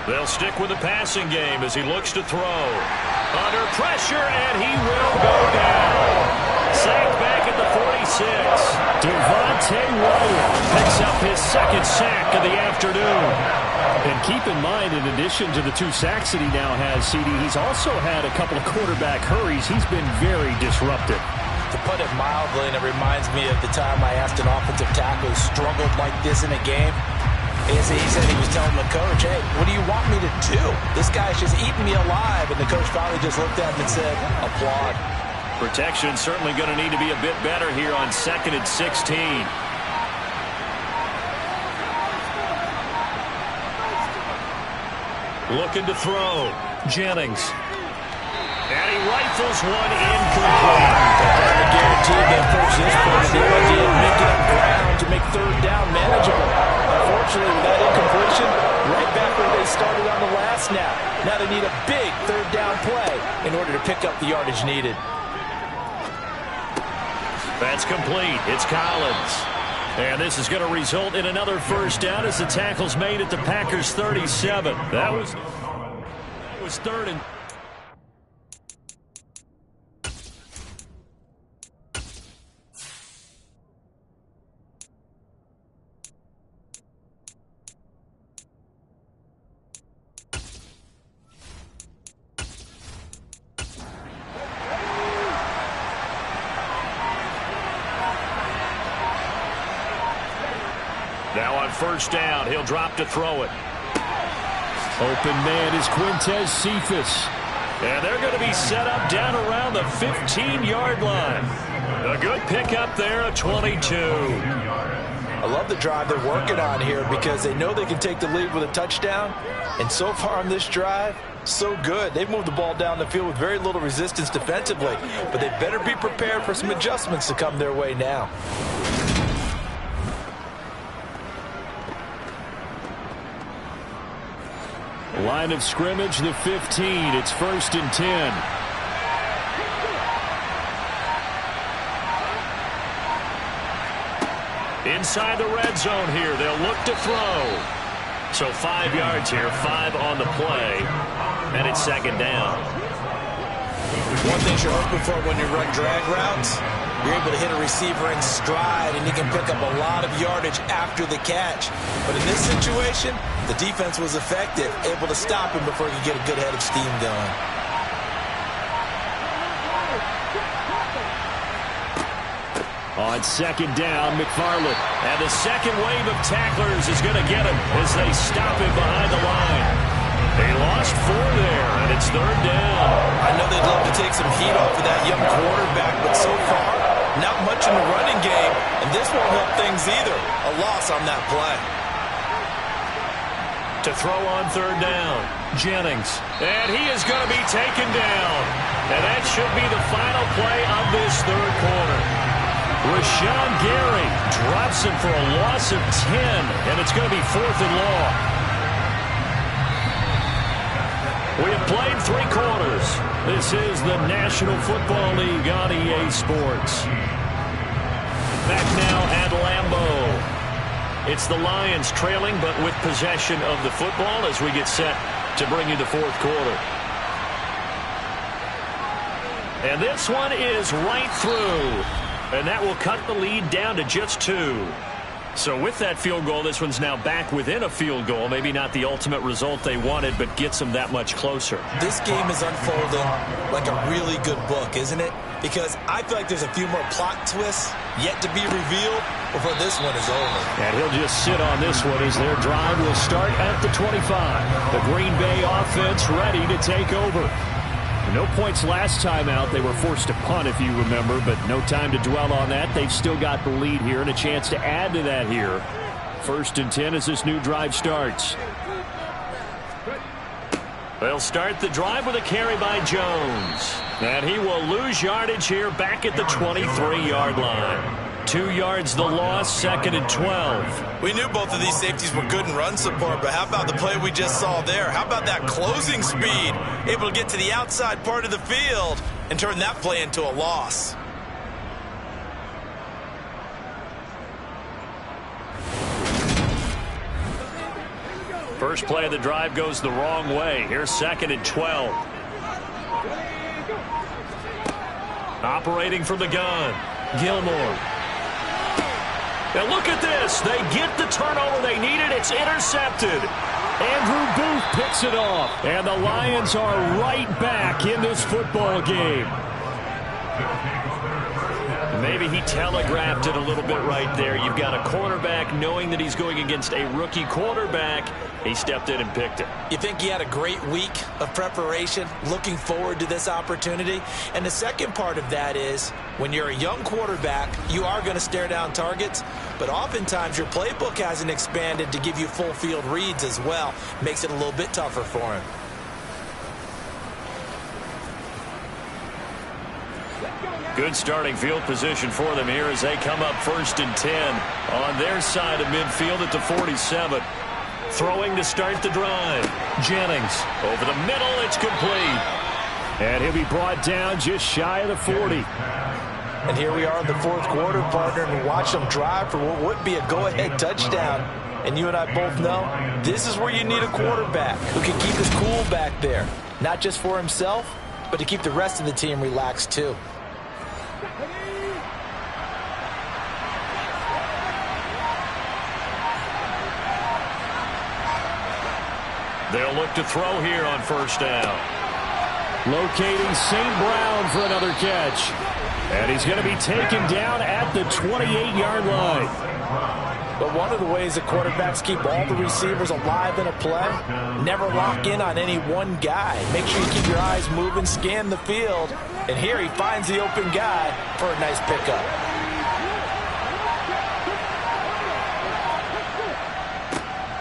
They'll stick with the passing game as he looks to throw. Under pressure, and he will go down. Sacked back at the 46. Devontae Wyatt picks up his second sack of the afternoon. And keep in mind, in addition to the 2 sacks that he now has, CD, he's also had a couple of quarterback hurries. He's been very disruptive. To put it mildly, and it reminds me of the time I asked an offensive tackle who struggled like this in a game. He said he was telling the coach, hey, what do you want me to do? This guy's just eating me alive. And the coach finally just looked at him and said, applaud. Protection certainly going to need to be a bit better here on 2nd and 16. Looking to throw. Jennings. And he rifles one incomplete. I guarantee they approach this point with the idea of making up ground to make 3rd down manageable. Unfortunately, with that incompletion, right back where they started on the last snap. Now they need a big 3rd down play in order to pick up the yardage needed. That's complete. It's Collins. And this is going to result in another 1st down as the tackle's made at the Packers' 37. That was 3rd and... Now on 1st down, he'll drop to throw it. Open man is Quintez Cephas. And they're going to be set up down around the 15-yard line. A good pickup there, a 22. I love the drive they're working on here because they know they can take the lead with a touchdown. And so far on this drive, so good. They've moved the ball down the field with very little resistance defensively. But they better be prepared for some adjustments to come their way now. Line of scrimmage, the 15. It's 1st and 10. Inside the red zone here. They'll look to throw. So 5 yards here, 5 on the play. And it's 2nd down. One thing you're hoping for when you run drag routes, you're able to hit a receiver in stride, and you can pick up a lot of yardage after the catch. But in this situation, the defense was effective, able to stop him before he could get a good head of steam going. On 2nd down, McFarland. And the second wave of tacklers is going to get him as they stop him behind the line. They lost 4 there, and it's 3rd down. I know they'd love to take some heat off of that young quarterback, but so far, not much in the running game, and this won't help things either. A loss on that play. To throw on 3rd down, Jennings. And he is going to be taken down. And that should be the final play of this 3rd quarter. Rashawn Gary drops him for a loss of 10, and it's going to be 4th and long. We have played 3 quarters. This is the National Football League on EA Sports. Back now at Lambeau. It's the Lions trailing, but with possession of the football as we get set to bring you the 4th quarter. And this one is right through. And that will cut the lead down to just 2. So with that field goal, this one's now back within a field goal. Maybe not the ultimate result they wanted, but gets them that much closer. This game is unfolding like a really good book, isn't it? Because I feel like there's a few more plot twists yet to be revealed before this one is over. And he'll just sit on this one as their drive will start at the 25. The Green Bay offense ready to take over. No points last time out. They were forced to punt, if you remember, but no time to dwell on that. They've still got the lead here and a chance to add to that here. 1st and 10 as this new drive starts. They'll start the drive with a carry by Jones. And he will lose yardage here back at the 23-yard line. 2 yards the loss, 2nd and 12. We knew both of these safeties were good in run support, but how about the play we just saw there? How about that closing speed? Able to get to the outside part of the field and turn that play into a loss. First play of the drive goes the wrong way. Here's 2nd and 12. Operating from the gun. Gilmore. And look at this. They get the turnover they needed. It's intercepted. Andrew Booth picks it off. And the Lions are right back in this football game. Maybe he telegraphed it a little bit right there. You've got a cornerback knowing that he's going against a rookie quarterback. He stepped in and picked it. You think he had a great week of preparation, looking forward to this opportunity? And the second part of that is, when you're a young quarterback, you are going to stare down targets, but oftentimes your playbook hasn't expanded to give you full field reads as well. Makes it a little bit tougher for him. Good starting field position for them here as they come up 1st and 10 on their side of midfield at the 47. Throwing to start the drive. Jennings over the middle. It's complete. And he'll be brought down just shy of the 40. And here we are in the 4th quarter, partner, and watch them drive for what would be a go-ahead touchdown. And you and I both know this is where you need a quarterback who can keep his cool back there. Not just for himself, but to keep the rest of the team relaxed too. They'll look to throw here on 1st down. Locating St. Brown for another catch. And he's going to be taken down at the 28-yard line. But one of the ways that quarterbacks keep all the receivers alive in a play, never lock in on any one guy. Make sure you keep your eyes moving, scan the field. And here he finds the open guy for a nice pickup.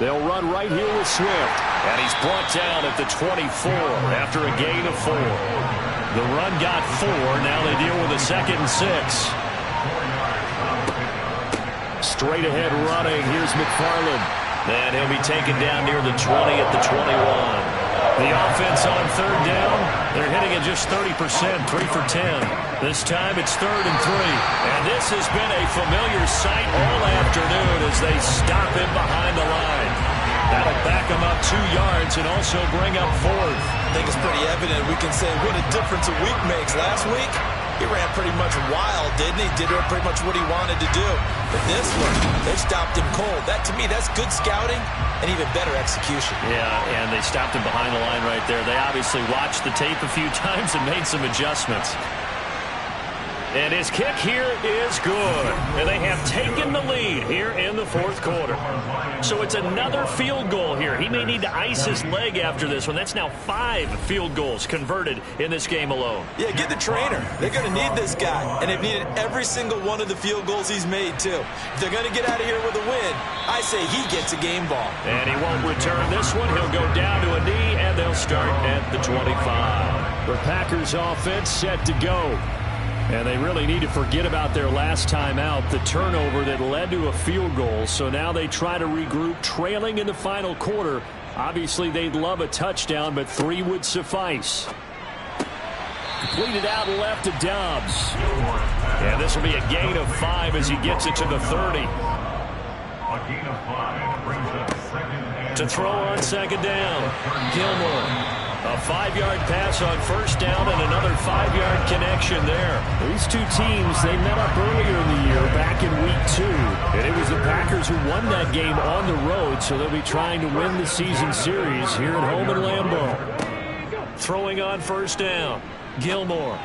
They'll run right here with Swift. And he's brought down at the 24 after a gain of 4. The run got 4. Now they deal with a 2nd and 6. Straight ahead running. Here's McFarland. And he'll be taken down near the 20 at the 21. The offense on 3rd down, they're hitting at just 30%, 3 for 10. This time it's 3rd and 3. And this has been a familiar sight all afternoon as they stop him behind the line. That'll back him up 2 yards and also bring up 4th. I think it's pretty evident. We can say what a difference a week makes. Last week, he ran pretty much wild, didn't he? Did pretty much what he wanted to do. But this one, they stopped him cold. That, to me, that's good scouting and even better execution. Yeah, and they stopped him behind the line right there. They obviously watched the tape a few times and made some adjustments. And his kick here is good. And they have taken the lead here in the 4th quarter. So it's another field goal here. He may need to ice his leg after this one. That's now 5 field goals converted in this game alone. Yeah, get the trainer. They're going to need this guy. And they've needed every single one of the field goals he's made, too. If they're going to get out of here with a win, I say he gets a game ball. And he won't return this one. He'll go down to a knee, and they'll start at the 25. The Packers offense set to go. And they really need to forget about their last time out, the turnover that led to a field goal. So now they try to regroup, trailing in the final quarter. Obviously, they'd love a touchdown, but 3 would suffice. Completed out left to Dobbs. And this will be a gain of 5 as he gets it to the 30. A gain of 5 brings up 2nd and To throw on 2nd down, Gilmore. A 5-yard pass on 1st down and another 5-yard connection there. These two teams, they met up earlier in the year, back in week 2. And it was the Packers who won that game on the road, so they'll be trying to win the season series here at home in Lambeau. Throwing on 1st down, Gilmore.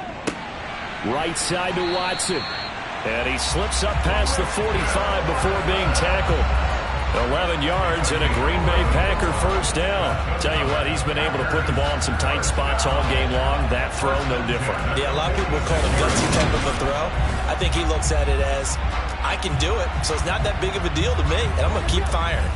Right side to Watson. And he slips up past the 45 before being tackled. 11 yards and a Green Bay Packer 1st down. Tell you what, he's been able to put the ball in some tight spots all game long. That throw, no different. Yeah, a lot of people call it a gutsy type of a throw. I think he looks at it as, I can do it, so it's not that big of a deal to me, and I'm going to keep firing.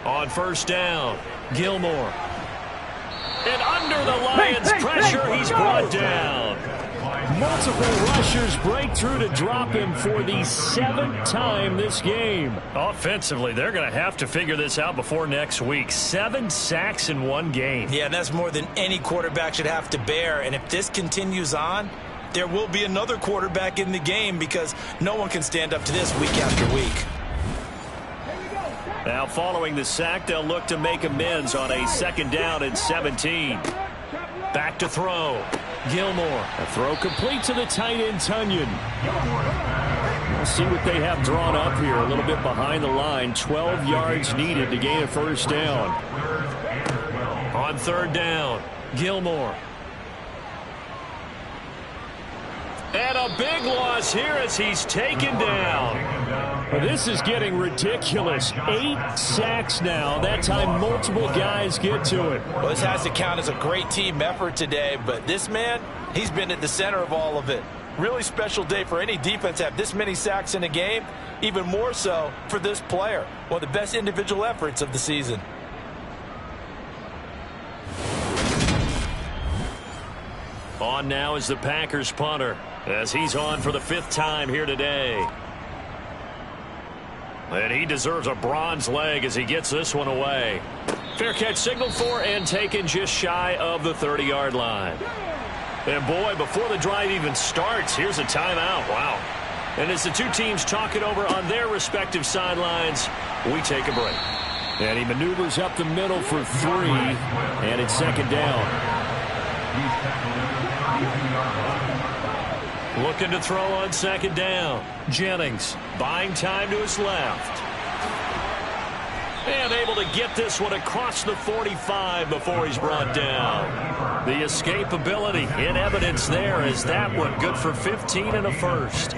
On 1st down, Gilmore. And under the Lions' pressure, he's brought down. Multiple rushers break through to drop him for the 7th time this game. Offensively, they're going to have to figure this out before next week. 7 sacks in one game. Yeah, and that's more than any quarterback should have to bear. And if this continues on, there will be another quarterback in the game because no one can stand up to this week after week. Now following the sack, they'll look to make amends on a 2nd down and 17. Back to throw. Gilmore. A throw complete to the tight end, Tunyon. We'll see what they have drawn up here. A little bit behind the line. 12 yards needed to gain a 1st down. On 3rd down, Gilmore. And a big loss here as he's taken down. Well, this is getting ridiculous. 8 sacks now. That time multiple guys get to it. Well, this has to count as a great team effort today, but this man, he's been at the center of all of it. Really special day for any defense to have this many sacks in a game. Even more so for this player. One of the best individual efforts of the season. On now is the Packers punter, as he's on for the 5th time here today. And he deserves a bronze leg as he gets this one away. Fair catch signaled for and taken just shy of the 30-yard line. And boy, before the drive even starts, here's a timeout. Wow. And as the two teams talk it over on their respective sidelines, we take a break. And he maneuvers up the middle for 3, and it's 2nd down. Looking to throw on 2nd down. Jennings buying time to his left. And able to get this one across the 45 before he's brought down. The escapability in evidence there as that one good for 15 and a 1st.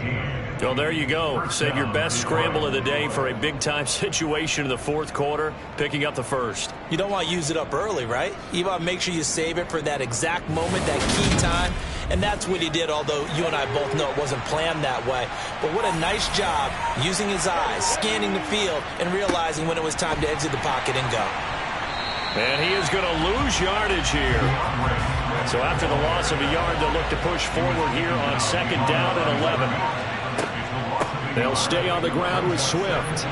Well, there you go. Save your best scramble of the day for a big-time situation in the 4th quarter, picking up the 1st. You don't want to use it up early, right? You want to make sure you save it for that exact moment, that key time. And that's what he did, although you and I both know it wasn't planned that way. But what a nice job using his eyes, scanning the field, and realizing when it was time to exit the pocket and go. And he is going to lose yardage here. So after the loss of a yard, they'll look to push forward here on 2nd down and 11. They'll stay on the ground with Swift.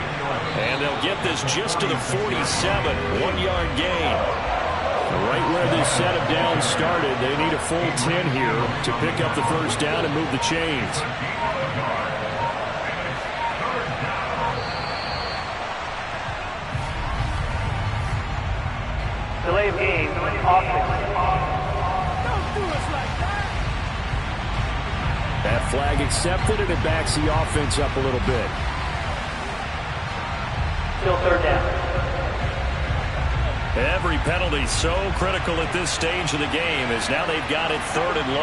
And they'll get this just to the 47, 1-yard gain. Right where this set of downs started, they need a full 10 here to pick up the 1st down and move the chains. Delay of game, offense. That flag accepted, and it backs the offense up a little bit. Still 3rd down. Every penalty so critical at this stage of the game as now they've got it 3rd and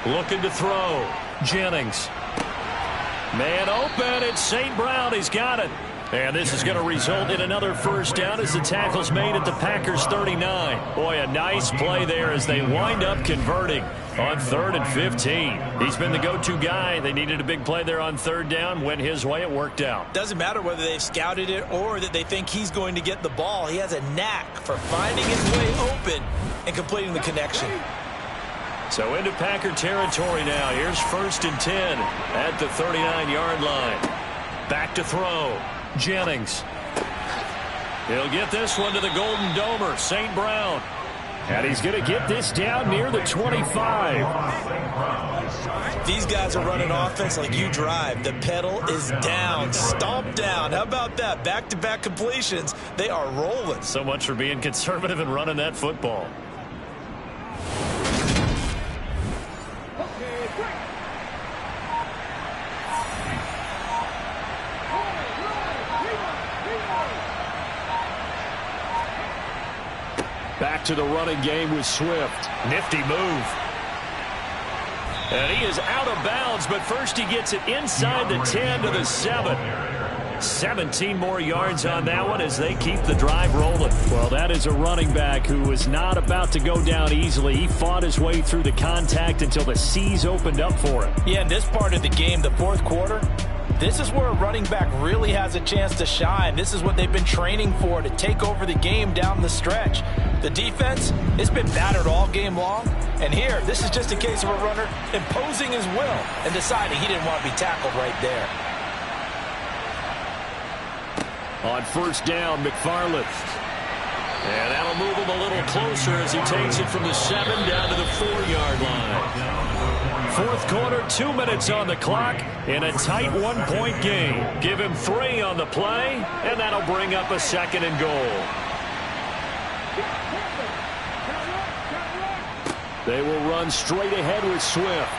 long. Looking to throw. Jennings. Man open. It's St. Brown. He's got it. And this is going to result in another 1st down as the tackle's made at the Packers 39. Boy, a nice play there as they wind up converting on 3rd and 15. He's been the go-to guy. They needed a big play there on 3rd down. Went his way. It worked out. Doesn't matter whether they've scouted it or that they think he's going to get the ball. He has a knack for finding his way open and completing the connection. So into Packer territory now. Here's 1st and 10 at the 39-yard line. Back to throw. Jennings. He'll get this one to the Golden Domer, St. Brown. And he's going to get this down near the 25. These guys are running offense like you drive. The pedal is down, stomped down. How about that? Back-to-back completions. They are rolling. So much for being conservative and running that football. Back to the running game with Swift. Nifty move. And he is out of bounds, but first he gets it inside the 10 to the 7. 17 more yards on that one as they keep the drive rolling. Well, that is a running back who was not about to go down easily. He fought his way through the contact until the seas opened up for him. Yeah, in this part of the game, the 4th quarter, this is where a running back really has a chance to shine. This is what they've been training for, to take over the game down the stretch. The defense, it's been battered all game long. And here, this is just a case of a runner imposing his will and deciding he didn't want to be tackled right there. On 1st down, McFarland. And that'll move him a little closer as he takes it from the 7 down to the 4-yard line. Fourth quarter, 2 minutes on the clock in a tight one-point game. Give him 3 on the play, and that'll bring up a 2nd and goal. They will run straight ahead with Swift.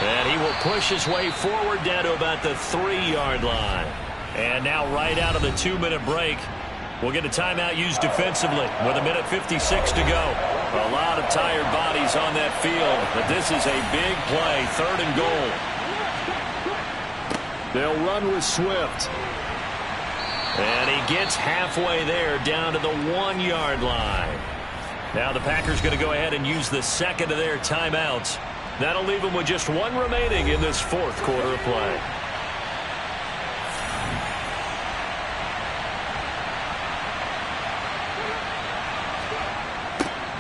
And he will push his way forward down to about the 3-yard line. And now right out of the 2-minute break, we'll get a timeout used defensively with 1:56 to go. A lot of tired bodies on that field, but this is a big play, 3rd and goal. They'll run with Swift. And he gets halfway there down to the 1-yard line. Now the Packers going to go ahead and use the 2nd of their timeouts. That'll leave them with just 1 remaining in this 4th quarter of play.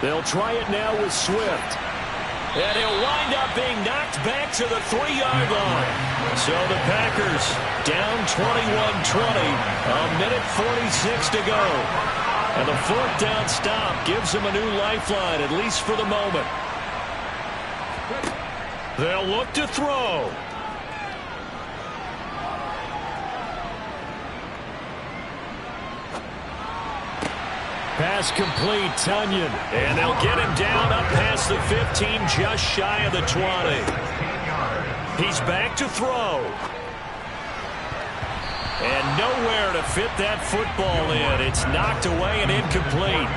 They'll try it now with Swift. And he'll wind up being knocked back to the 3-yard line. So the Packers down 21-20, 1:46 to go. And the 4th down stop gives them a new lifeline, at least for the moment. They'll look to throw. Pass complete, Tunyon. And they'll get him down up past the 15, just shy of the 20. He's back to throw. And nowhere to fit that football in. It's knocked away and incomplete.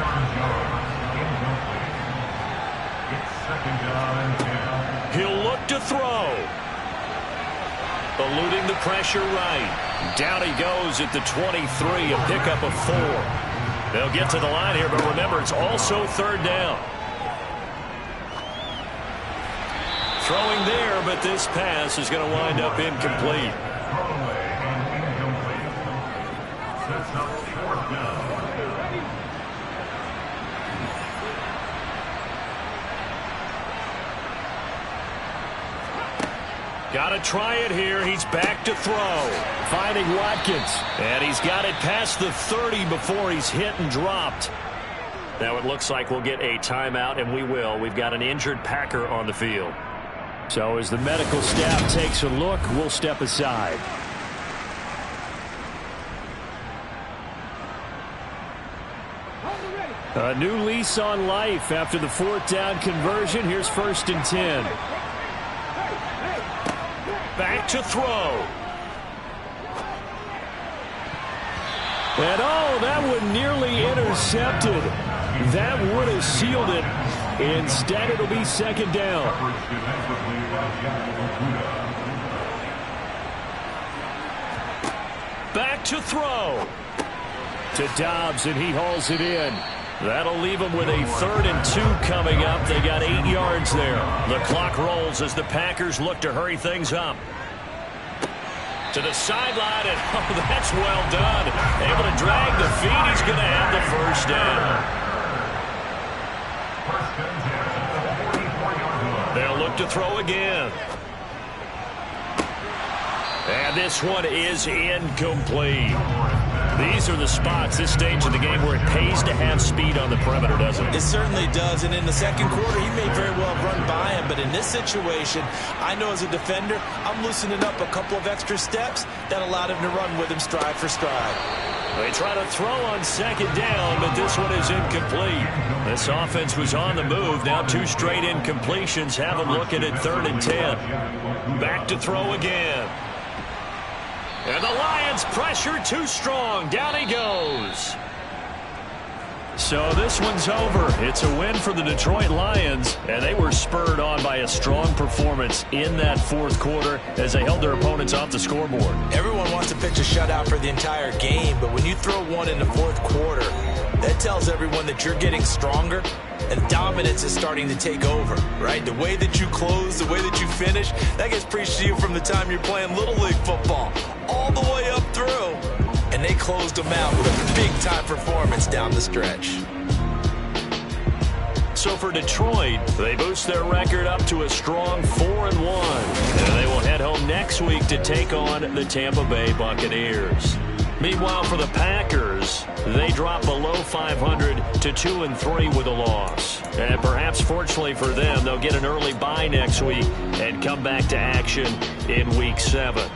He'll look to throw. Eluding the pressure right. Down he goes at the 23, a pickup of 4. They'll get to the line here, but remember, it's also 3rd down. Throwing there, but this pass is going to wind up incomplete. Got to try it here. He's back to throw. Finding Watkins. And he's got it past the 30 before he's hit and dropped. Now it looks like we'll get a timeout, and we will. We've got an injured Packer on the field. So as the medical staff takes a look, we'll step aside. A new lease on life after the 4th down conversion. Here's 1st and 10. Back to throw. And oh, that one nearly intercepted. That would have sealed it. Instead, it'll be 2nd down. Back to throw. To Dobbs, and he hauls it in. That'll leave them with a 3rd and 2 coming up. They got 8 yards there. The clock rolls as the Packers look to hurry things up. To the sideline, and oh, that's well done. Able to drag the feet. He's going to have the 1st down. They'll look to throw again. And this one is incomplete. These are the spots, this stage of the game, where it pays to have speed on the perimeter, doesn't it? It certainly does, and in the 2nd quarter, he may very well run by him, but in this situation, I know as a defender, I'm loosening up a couple of extra steps that allowed him to run with him stride for stride. They try to throw on 2nd down, but this one is incomplete. This offense was on the move. Now 2 straight incompletions have them looking at 3rd and 10. Back to throw again. And the Lions pressure too strong. Down he goes. So this one's over. It's a win for the Detroit Lions, and they were spurred on by a strong performance in that 4th quarter as they held their opponents off the scoreboard. Everyone wants to pitch a shutout for the entire game, but when you throw one in the 4th quarter, that tells everyone that you're getting stronger and dominance is starting to take over, right? The way that you close, the way that you finish, that gets preached to you from the time you're playing Little League football all the way up through. And they closed them out with a big-time performance down the stretch. So for Detroit, they boost their record up to a strong 4-1. And they will head home next week to take on the Tampa Bay Buccaneers. Meanwhile, for the Packers, they drop below 500 to 2-3 with a loss. And perhaps fortunately for them, they'll get an early bye next week and come back to action in Week 7.